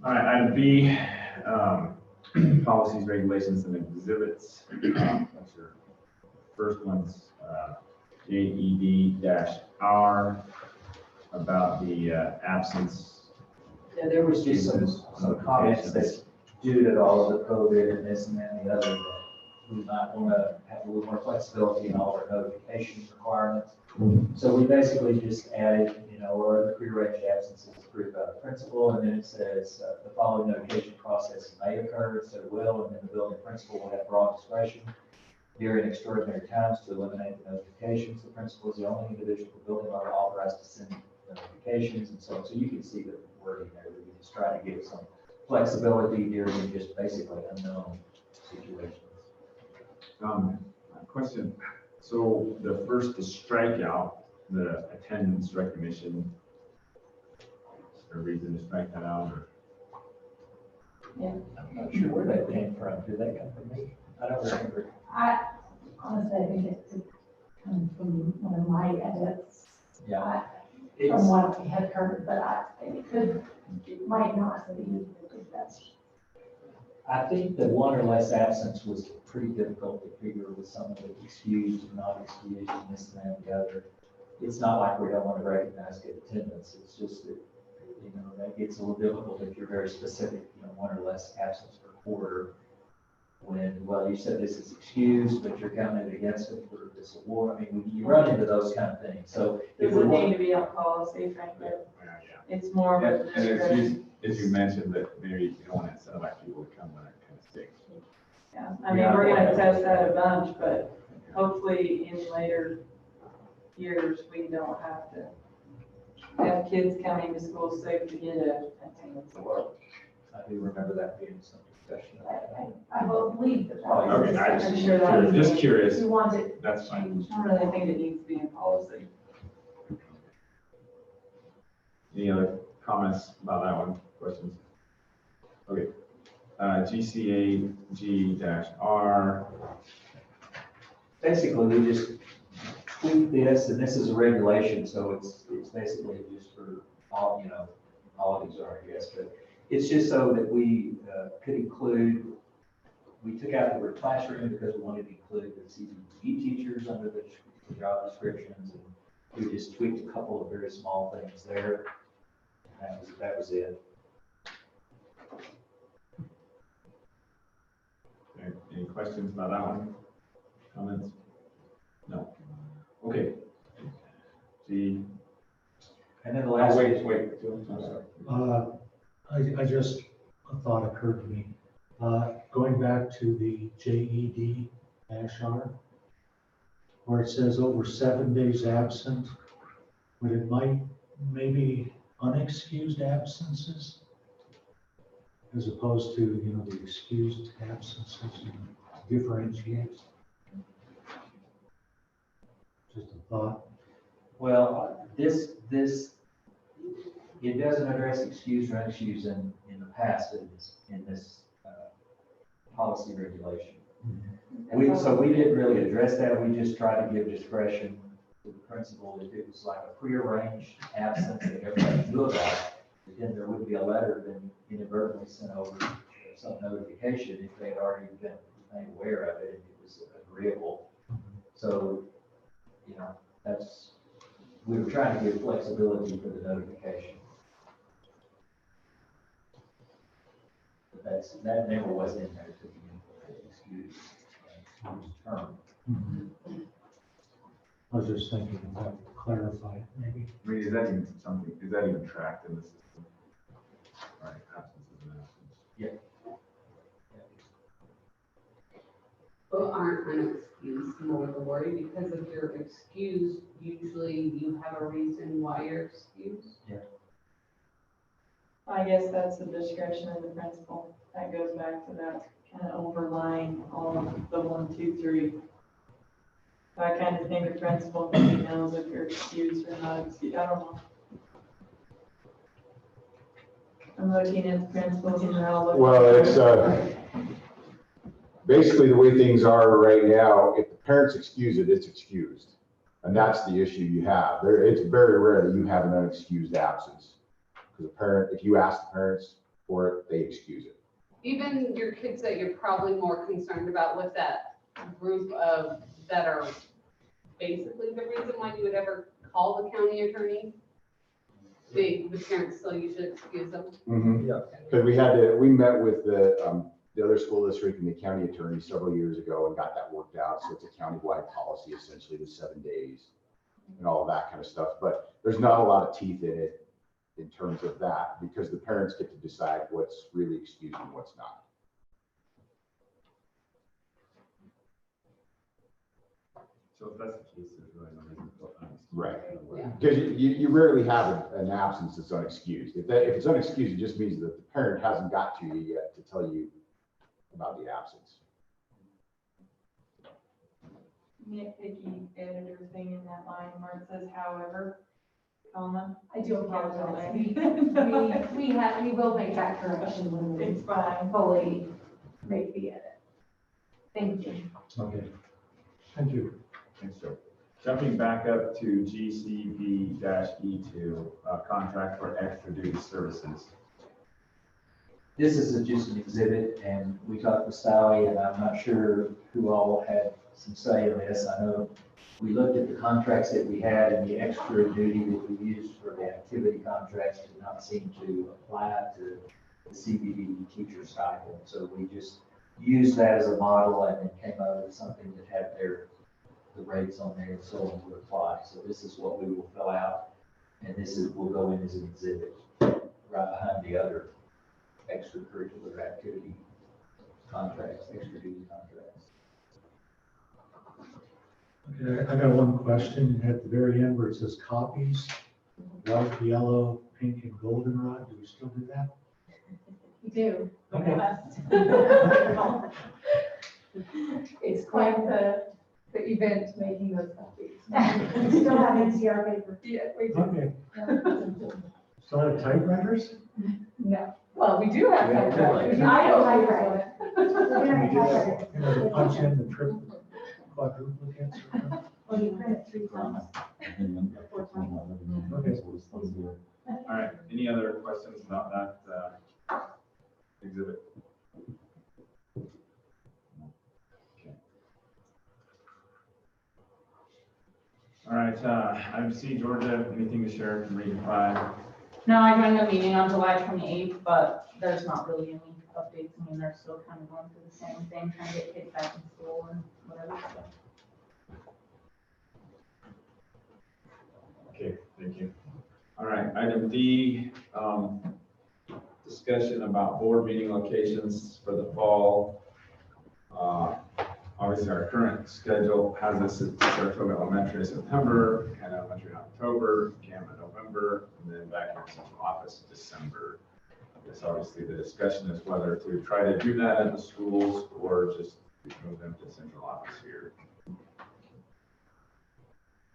All right, item B, policies, regulations, and exhibits. That's your first one's JED-R about the absence. yeah, there was just some comments that due to all of the COVID and this and that and the other, that we might want to have a little more flexibility in all our notification requirements. So we basically just added, or the prearranged absences approved by the principal, and then it says the following notification process may occur, instead of will, and then the building principal will have broad discretion during extraordinary times to eliminate the notifications. The principal is the only individual the building owner authorized to send notifications, and so you can see the wording there. We just try to give some flexibility during just basically unknown situations. Question, so the first, the strikeout, the attendance recognition, is there a reason to strike that out, or? I'm not sure where that came from. Did that come from me? I don't remember. Honestly, I think it could come from one of my edits. Yeah. From what we had heard, but it might not be, if that's. I think the one or less absence was pretty difficult to figure with some of the excused and not excused and this and that and the other. It's not like we don't want to recognize good attendance. It's just that, that gets a little difficult if you're very specific, one or less absence per quarter. When, well, you said this is excused, but you're counting it against it for this award. I mean, you run into those kind of things. So if Does we it need want, to be on policy, frankly? Yeah. It's more of a And as discretion. you mentioned, that maybe you don't want to incentivize people to come when it kind of sticks. Yeah, I mean, we're gonna test that a bunch, but hopefully in later years, we don't have to have kids coming to school sick to get a attendance award. I do remember that being some discussion. I believe that. Okay, I I'm sure that was- just curious, You want it that's fine. changed. I don't really think it needs to be in policy. Any other comments about that one, questions? Okay, GCAG-R, Basically, we just tweak this, and this is a regulation, so it's basically just for all, all of these are, I guess, but it's just so that we could include, we took out the word classroom because we wanted to include the CCSD teachers under the job descriptions, and we just tweaked a couple of very small things there. That was it. Okay, any questions about that one? Comments? No. Okay. See. And then the last. Wait, I'm sorry. I just, a thought occurred to me. Going back to the JED-R, where it says over 7 days absent, but it might, maybe unexcused absences, as opposed to, the excused absences, differentiate. Just a thought. Well, this, it doesn't address excused or unexcused in the past in this policy regulation. So we didn't really address that. We just tried to give discretion to the principal. If it was like a prearranged absence that everybody knew about, then there would be a letter then inadvertently sent over some notification if they had already been made aware of it and it was agreeable. So, we were trying to give flexibility for the notification. But that never was in there to be excused term. I was just thinking if that would clarify it, maybe. I mean, is that even tracked in the system? Right, absences and absences. Yes. unexcused more the worry, because if you're excused, usually you have a reason why you're excused. I guess that's the discretion of the principal. That goes back to that kind of overlying all of the 1, 2, 3. I kind of think the principal maybe knows if you're excused or not excused. I don't know. I'm looking at the principals and they're all looking. Well, it's, basically the way things are right now, if the parents excuse it, it's excused. And that's the issue you have. It's very rare that you have an unexcused absence. Because a parent, if you ask the parents for it, they excuse it. Even your kids that you're probably more concerned about with that group of, that are basically the reason why you would ever call the county attorney, the parents still usually excuse them. Mm-hmm. Yeah. Because we met with the other school district and the county attorney several years ago and got that worked out. So it's a countywide policy, essentially, the 7 days and all of that kind of stuff. But there's not a lot of teeth in it in terms of that, because the parents get to decide what's really excused and what's not. So if that's the case, there's really no reason to feel unexcused. Right. Yeah. Because you rarely have an absence that's unexcused. If it's unexcused, it just means that the parent hasn't got to you yet to tell you about the absence. Nitpicky editor thing in that line where it says however, comma. I do apologize. We It's will make that correction when we fine. fully make the edit. Thank you. Okay, thank you. Thanks, Joe. Jumping back up to GCB-E2, contract for extra duty services. This is just an exhibit, and we talked with Sally, and I'm not sure who all had some say in this. I know we looked at the contracts that we had, and the extra duty that we used for the activity contracts did not seem to apply to the CBD teacher stipend. So we just used that as a model, and it came out with something that had the rates on there, and so on would apply. So this is what we will fill out, and will go in as an exhibit right behind the other extracurricular activity contracts, extra duty contracts. Okay, I got one question at the very end where it says copies, white, yellow, pink, and goldenrod. Do we still do that? You do. Okay. It's quite the event making those copies. We still have NCR paper. Yeah, we do. Okay. Still have typewriters? No. Well, we do have typewriters. I don't typewriter. We have typewriters. You know, the punch in, the triple, quadruplicates. Well, you print it 3 times. Or 4 times. Okay. All right, any other questions about that exhibit? Okay. All right, item C, Georgia, anything to share from Region 5? No, I joined the meeting on July 28th, but there's not really any updates. I mean, they're still kind of going through the same thing, trying to get kids back in school and whatever. So. Okay, thank you. All right, item D, discussion about board meeting locations for the fall. Obviously, our current schedule has us at Saratoga Elementary in September, Canada Elementary in October, CAM in November, and then back in central office in December. I guess obviously the discussion is whether to try to do that at the schools or just move them to central office here.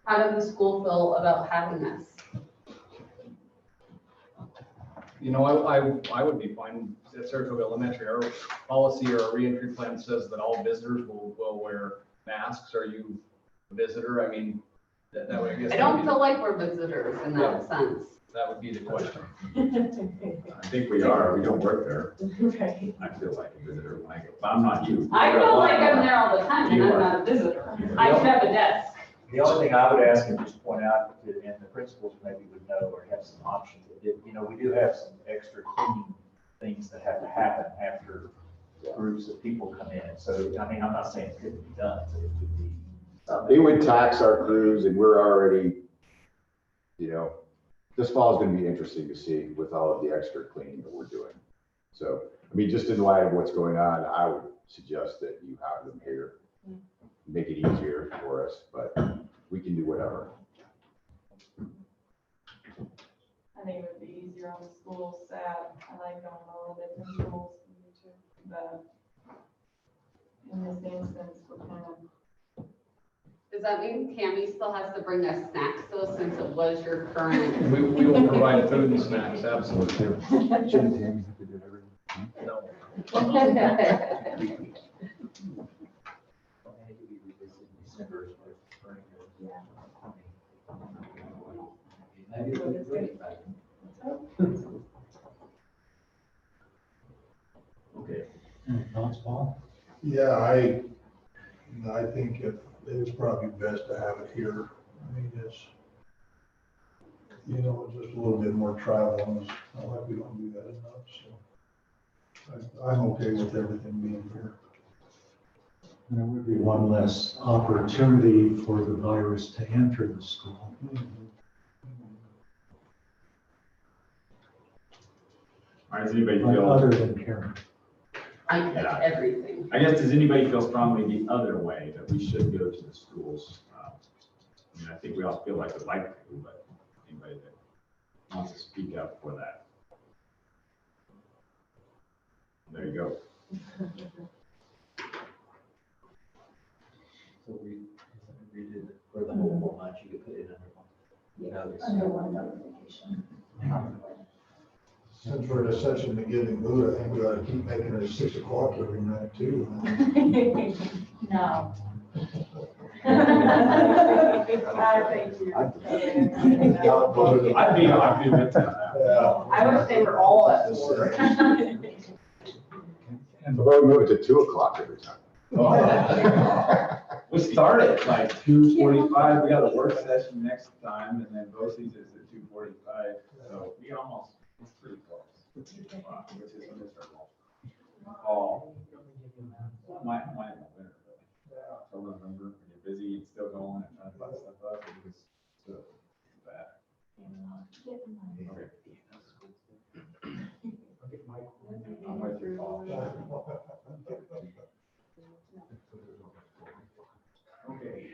How did the school feel about having this? You know, I would be fine at Saratoga Elementary. Our policy or our reentry plan says that all visitors will wear masks. Are you a visitor? I mean, that would, I guess. I don't feel like we're visitors in that sense. That would be the question. I think we are, we don't work there. Right. I feel like a visitor when I go, but I'm not you. I feel like I'm there all the time and I'm not a visitor. I should have a desk. The only thing I would ask and just point out, and the principals maybe would know or have some options, you know, we do have some extra cleaning things that have to happen after groups of people come in. So, I mean, I'm not saying it couldn't be done, but it would be something. It would tax our crews, and we're already, you know, this fall is going to be interesting to see with all of the extra cleaning that we're doing. So, I mean, just in light of what's going on, I would suggest that you have them here. make it easier for us, but we can do whatever. I think it would be easier on the school side. I like going to all the different schools, too. But in this instance, we're kind of, Does that mean Tammy still has to bring us snacks though, since it was your current? We will provide food and snacks, absolutely. Shouldn't Tammy have to do everything? No. Okay. Any thoughts, Paul? Yeah, I think it's probably best to have it here. I mean, it's, just a little bit more travel, and it's not like we don't do that enough, so. I'm okay with everything being here. There would be one less opportunity for the virus to enter the school. All right, does anybody But feel, other than Karen. I catch everything. I guess, does anybody feel strongly the other way, that we should go to the schools? I mean, I think we all feel like we'd like to, but anybody that wants to speak up for that? There you go. So we did it for the whole month, you could put it under one. Under one notification. Since we're in such a beginning mood, I think we ought to keep making it 6 o'clock every night too. No. I think you're. I'd be with that. Yeah. I wish they were all at work. How about we move it to 2 o'clock every time? We start at like 2:45, we got a work session next time, and then BOCES is at 2:45, so we almost, it's pretty close. Which is miserable. Oh. Might in the winter, but October, November, when you're busy and still going and trying to buy stuff up, it was still bad. I'm with you, Paul. Okay,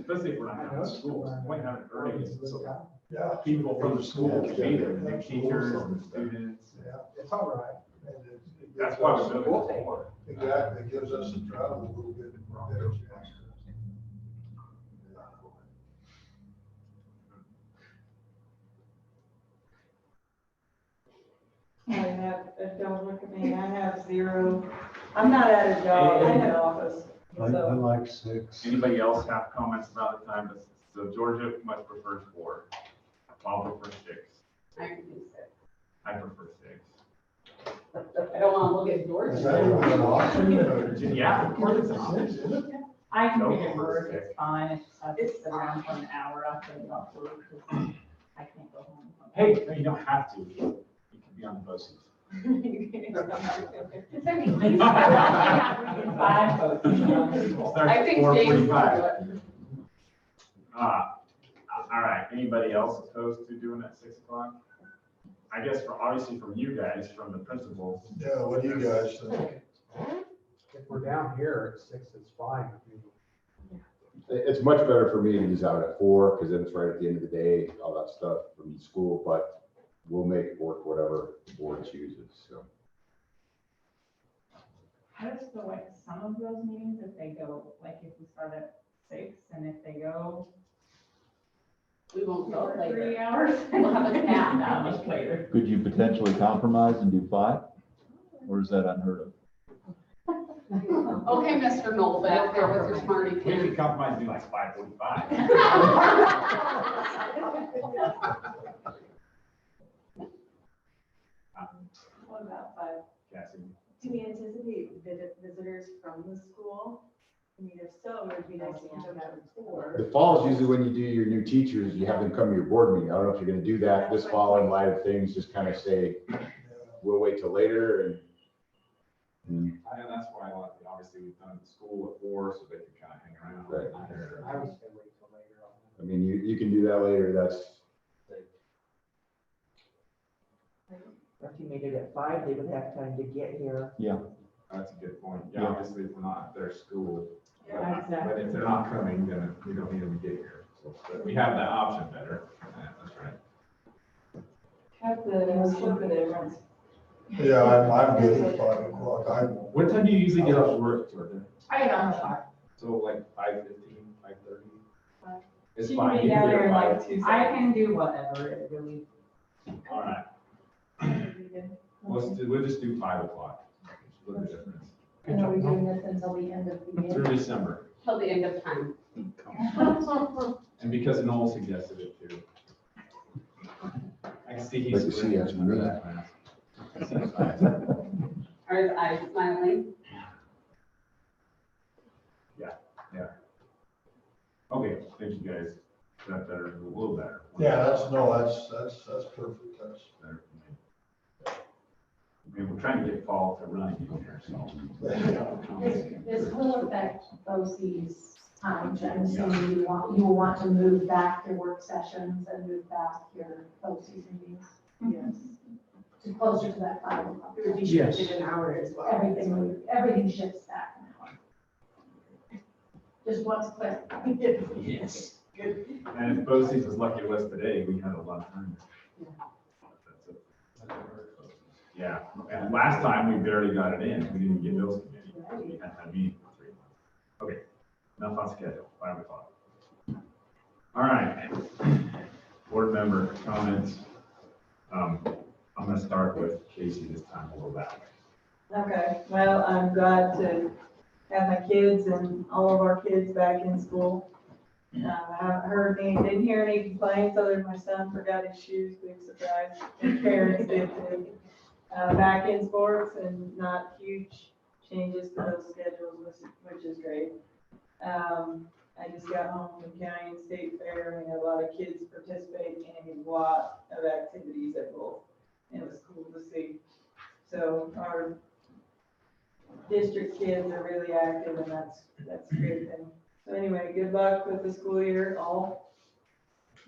especially if we're not having schools, we might have it early, so Yeah. people from the school can be there, the teachers and the students. Yeah, it's all right. And That's why we're doing it for. Exactly, it gives us to travel a little bit better chance. Don't look at me, I have 0. I'm not at a job, I'm in the office. I So, like 6. Anybody else have comments about the time? So Georgia much prefers 4. Paul prefers 6. I can do 6. I prefer 6. I don't want to look at George. Is that even an option? or- Yeah, of course it's an option. I can Go make it for work, it. it's fine, it's just have to sit around for an hour after the off work, because I can't go home. Hey, no, you don't have to. You can be on the BOCES. It's only at least 5 votes. Start I at think James 4:45. will do it. All right, anybody else opposed to doing it at 6 o'clock? I guess obviously from you guys, from the principals. Yeah, what do you guys think? If we're down here at 6, it's fine. It's much better for me to use out at 4, because then it's right at the end of the day, all that stuff from school, but we'll make it work whatever the board chooses, so. How does the, like, some of those meetings, if they go, like, if we start at 6, and if they go We won't go 2 or 3 later. hours, we'll have a nap that much later. Could you potentially compromise and do 5? Or is that unheard of? Okay, Mr. Knoll, back there with your smarty We pants. could compromise and do like 5:45. What about 5? Cassie. Do we anticipate visitors from the school? I mean, if so, it would be nice to get them at 4. The fall is usually when you do your new teachers, you have them come to your board meeting. I don't know if you're gonna do that this fall in light of things, just kind of say, we'll wait till later and. I know that's why I like, obviously we've done the school at 4, so they can kind of hang around. Right. I was gonna wait till later on. I mean, you can do that later, that's, If you made it at 5, they would have time to get here. Yeah. That's a good point. Yeah, Yeah. obviously if we're not at their school, Yeah, exactly. But if they're not coming, then we don't need them to get here. So, but we have that option better. Yeah, that's right. Cut the split the difference. Yeah, I'm good at 5 o'clock. What time do you usually get off work, Jordan? I get on the clock. So like 5:15, 5:30? It's She fine. can be You down can there in do it like by- 2 I seconds. can do whatever, it really. All right. We'll just do 5 o'clock. Split the difference. And are we doing this until the end of the year? Through December. Till the end of time. And because Noel suggested it too. I can see he's. Like to see us under move. that class. I see his eyes. Are his eyes smiling? Yeah. Okay, thank you guys. Is that better? A little better. Yeah, that's perfect. That's, Better for me. I mean, we're trying to get fall to running in here, so. This will affect BOCES times. I'm assuming you will want to move back your work sessions and move back your BOCES meetings. Yes. To closer to that 5 o'clock. It would be Yes. shifted an hour as well. Everything shifts back an hour. Just once clear. Yes. Good. And if BOCES was lucky it was today, we had a lot of time. Yeah, and last time we barely got it in. We didn't get bills committee. We hadn't had a meeting for 3 months. Okay, enough on schedule, 5 o'clock. All right. Board member comments. I'm gonna start with Casey this time, we'll go that way. Okay, well, I'm glad to have my kids and all of our kids back in school. I didn't hear any complaints other than my son forgot his shoes, big surprise. His parents did too. Back in sports and not huge changes to those schedules, which is great. I just got home from county and state fair, and we had a lot of kids participating in a lot of activities at both. And it was cool to see. So our district kids are really active, and that's a great thing. So anyway, good luck with the school year all.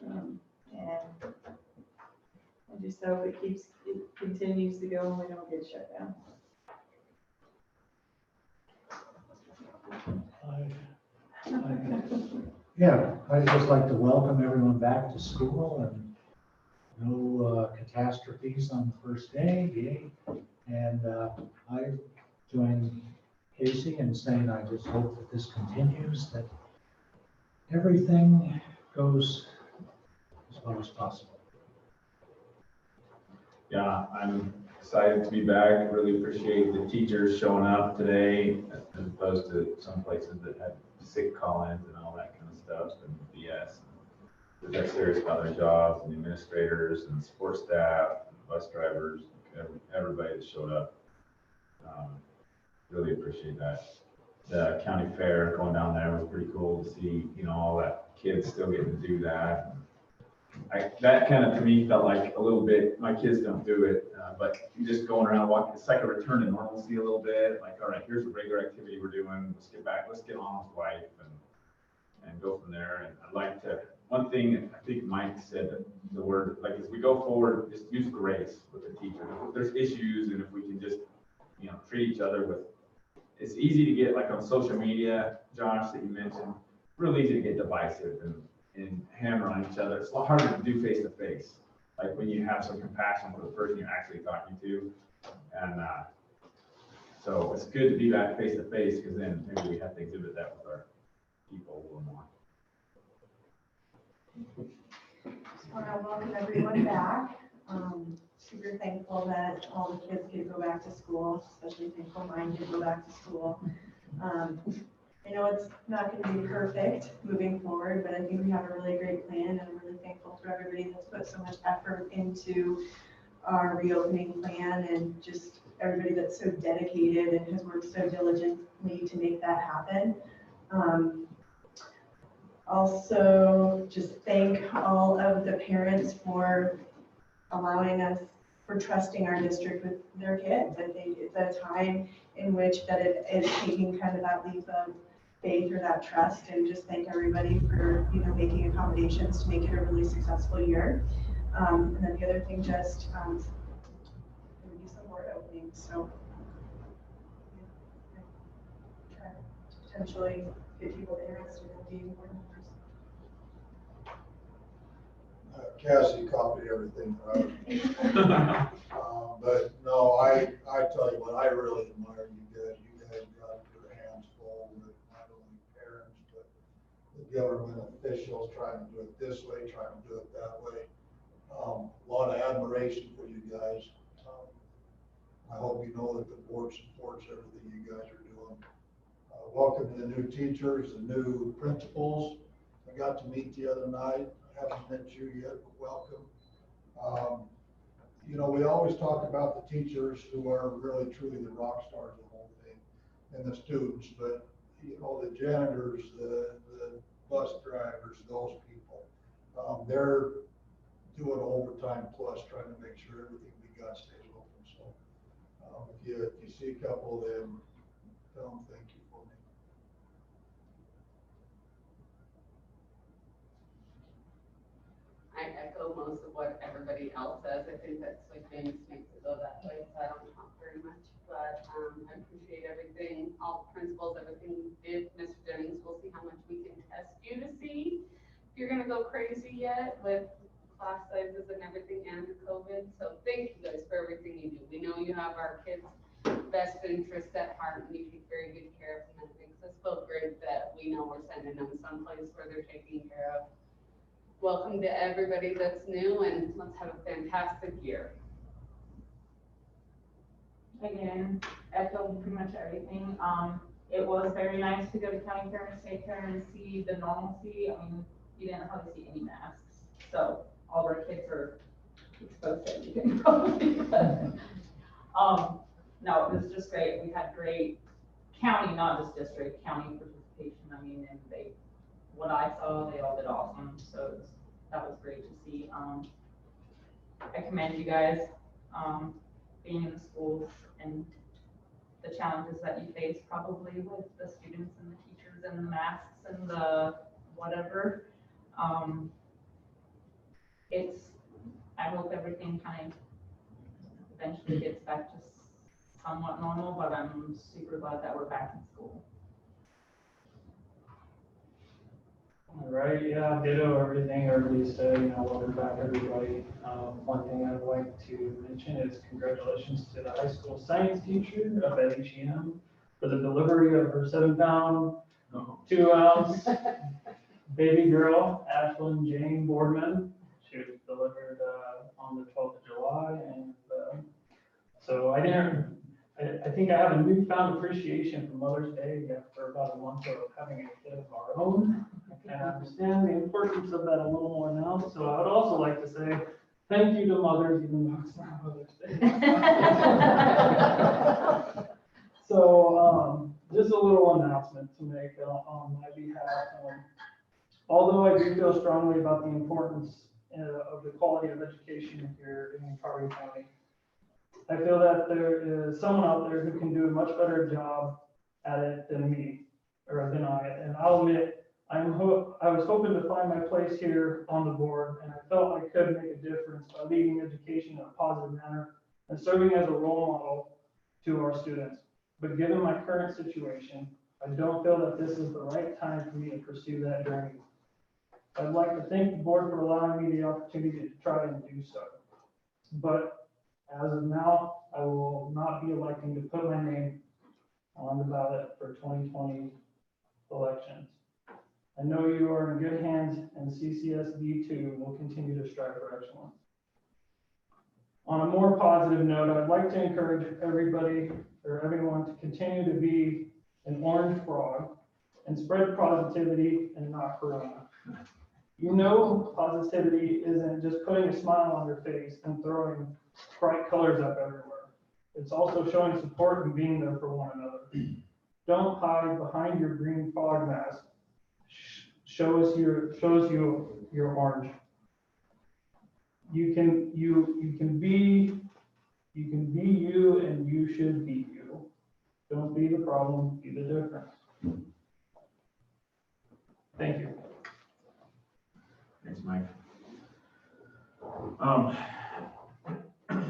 And I just hope it continues to go and we don't get shut down. Yeah, I'd just like to welcome everyone back to school and no catastrophes on the first day, yay. And I join Casey in saying I just hope that this continues, that everything goes as well as possible. Yeah, I'm excited to be back. Really appreciate the teachers showing up today as opposed to some places that had sick call-ins and all that kind of stuff and BS. They're serious about their jobs, and the administrators and support staff, and bus drivers, everybody that showed up. Really appreciate that. The county fair going down there was pretty cool to see, all that kids still getting to do that. That kind of, to me, felt like a little bit, my kids don't do it, but just going around walking, it's like a return to normalcy a little bit, like, all right, here's a regular activity we're doing, let's get on with life and go from there. And I'd like to, one thing, I think Mike said the word, like, as we go forward, just use grace with the teachers. If there's issues and if we can just, treat each other with, it's easy to get, like on social media, Josh, that you mentioned, real easy to get divisive and hammer on each other. It's a lot harder to do face to face, like when you have some compassion for the person you're actually talking to. And so it's good to be back face to face, because then maybe we have to exhibit that with our people a little more. Just want to welcome everyone back. Super thankful that all the kids get to go back to school, especially thankful mine did go back to school. I know it's not going to be perfect moving forward, but I think we have a really great plan, and I'm really thankful for everybody that's put so much effort into our reopening plan, and just everybody that's so dedicated and has worked so diligently to make that happen. Also, just thank all of the parents for allowing us, for trusting our district with their kids. I think it's a time in which that it is taking kind of that leap of faith or that trust, and just thank everybody for, making accommodations to make it a really successful year. And then the other thing, just there will be some board openings, so try to potentially get people interested in being board members? Cassie copied everything right. But no, I tell you what, I really admire you guys. You guys got your hands full with not only parents, but the government officials trying to do it this way, trying to do it that way. A lot of admiration for you guys. I hope you know that the board supports everything you guys are doing. Welcome to the new teachers, the new principals. I got to meet the other night. I haven't met you yet, but welcome. You know, we always talk about the teachers who are really truly the rock stars of the whole thing, and the students, but you know, the janitors, the bus drivers, those people, they're doing overtime plus trying to make sure everything we got stays open. So if you see a couple of them, tell them thank you for me. I echo most of what everybody else says. I think that Sweet Things makes it go that way, so I don't talk very much. But I appreciate everything, all the principals, everything you did. Mr. Jennings, we'll see how much we can test you to see if you're gonna go crazy yet with class sizes and everything and the COVID. So thank you guys for everything you do. We know you have our kids' best interests at heart and you take very good care of them. And it makes us feel great that we know we're sending them someplace where they're taken care of. Welcome to everybody that's new, and let's have a fantastic year. Again, echo pretty much everything. It was very nice to go to county fair and state fair and see the normalcy. I mean, you didn't hardly see any masks. So all of our kids are exposed to everything probably. But, no, it was just great. We had great county, not just district, county participation. I mean, and what I saw, they all did awesome. So that was great to see. I commend you guys, being in the schools and the challenges that you face probably with the students and the teachers and the masks and the whatever. I hope everything kind of eventually gets back to somewhat normal, but I'm super glad that we're back in school. All right, yeah, ditto everything everybody said, welcome back everybody. One thing I'd like to mention is congratulations to the high school science teacher up at HEM for the delivery of her 7-pound, 2-ounce baby girl, Ashlyn Jane Boardman. She was delivered on the 12th of July, and so I think I have a newfound appreciation for Mother's Day after about a month of having a kid of our own. And I understand the importance of that a little more now. So I would also like to say thank you to mothers, even though it's not Mother's Day. So just a little announcement to make on my behalf. Although I do feel strongly about the importance of the quality of education here in Hardin County, I feel that there is someone out there who can do a much better job at it than me, or than I. And I'll admit, I was hoping to find my place here on the board, and I felt I could make a difference by leading education in a positive manner and serving as a role model to our students. But given my current situation, I don't feel that this is the right time for me to pursue that journey. I'd like to thank the board for allowing me the opportunity to try and do so. But as of now, I will not be electing to put my name on the ballot for 2020 elections. I know you are in good hands, and CCSD too will continue to strive for excellence. On a more positive note, I'd like to encourage everybody or everyone to continue to be an orange frog and spread positivity and not corona. You know, positivity isn't just putting a smile on your face and throwing bright colors up everywhere. It's also showing support and being there for one another. Don't hide behind your green fog mask. Shows you your orange. You can be you, and you should be you. Don't be the problem, be the difference. Thank you. Thanks, Mike.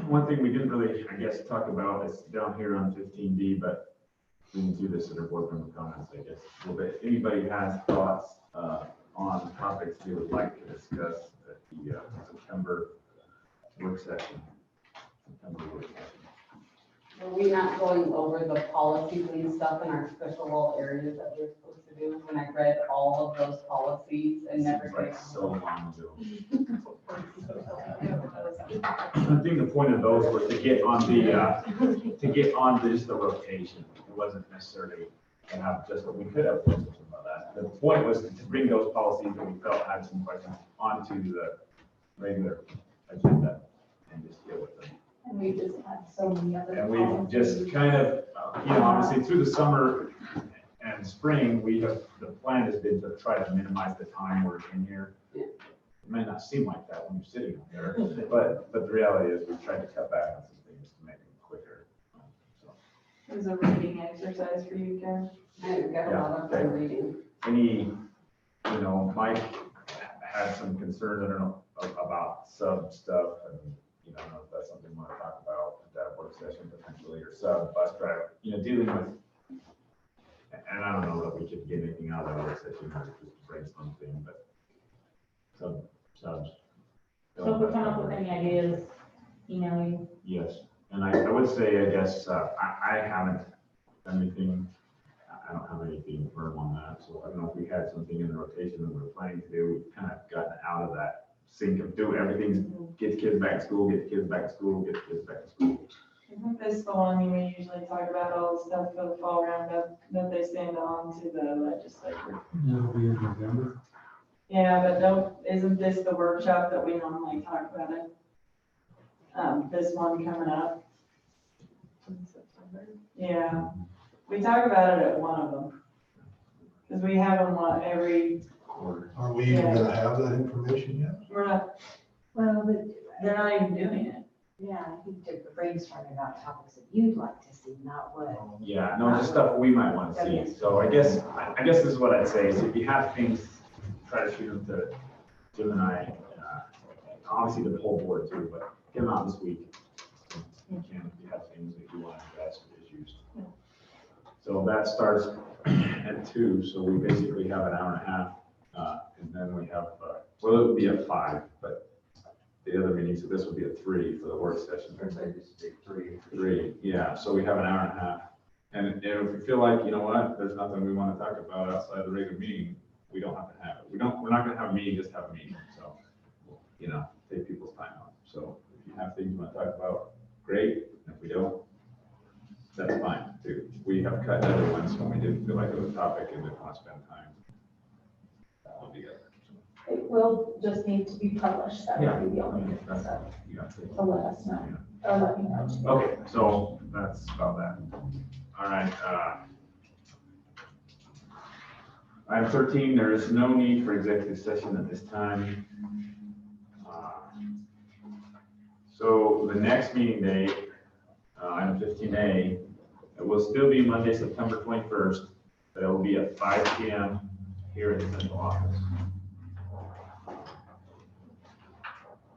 One thing we didn't really, I guess, talk about is down here on 15D, but we can do this in our board member comments, I guess. Well, but anybody has thoughts, on topics they would like to discuss at the, September work session? September work session. Were we not going over the policies and stuff in our special little areas that we're supposed to do? When I read all of those policies and never Seems did. like so long ago. I think the point of those was to get on the, just the rotation. It wasn't necessarily to have just what we could have worked about that. The point was to bring those policies that we felt had some questions onto the regular agenda and just deal with them. And we just had so many other. And we've just kind of, obviously through the summer and spring, the plan has been to try to minimize the time we're in here. It may not seem like that when you're sitting there, but the reality is we've tried to cut back on some things to make it quicker. So, It was a reading exercise for you, Karen. I got a lot of fun reading. Mike had some concerns, I don't know, about sub stuff, and, I don't know if that's something we want to talk about at that work session potentially, or sub bus driver, dealing with, and I don't know that we could get anything out of that work session, or just bring something, but subs. So if we come up with any ideas, email you. Yes, and I would say, I guess, I haven't done anything, I don't have anything firm on that, so I don't know if we had something in the rotation that we were planning to do, we've kind of gotten out of that sync of doing everything, get the kids back to school, get the kids back to school, get the kids back to school. Isn't this the one we usually talk about all the stuff for the fall roundup that they send on to the legislature? That'll be in November. Yeah, but isn't this the workshop that we normally talk about it? This one coming up? In September? Yeah, we talk about it at one of them. Because we have them every. Are we even gonna have that information yet? We're not, Well, but they're not even doing it. yeah, I think they're brainstorming about topics that you'd like to see, not what. Yeah, no, just stuff we might want to see, so I guess this is what I'd say, is if you have things, try to shoot them to Jim and I, obviously the whole board too, but get them out this week. You can, if you have things that you want to address or issues. So that starts at 2, so we basically have an hour and a half. And then we have, it would be at 5, but the other meeting, so this would be at 3 for the work session. Three, yeah, so we have an hour and a half. And if we feel like, there's nothing we want to talk about outside the regular meeting, we don't have to have it. We're not gonna have a meeting, just have a meeting, so, take people's time out. So if you have things you want to talk about, great. If we don't, that's fine too. We have cut other ones when we didn't feel like it was a topic and didn't want to spend time all together. It will just need to be published, that would be the only difference, to let us know, or let me know. Okay, so that's about that. All right, item 13, there is no need for executive session at this time. So the next meeting date, item 15A, it will still be Monday, September 21st, but it will be at 5 p.m. here in the central office.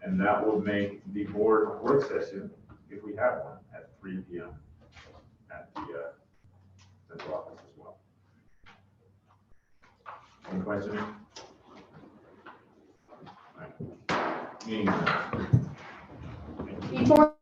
And that will make the board work session, if we have one, at 3 p.m. at the central office as well. Any questions? All right. Meeting. Before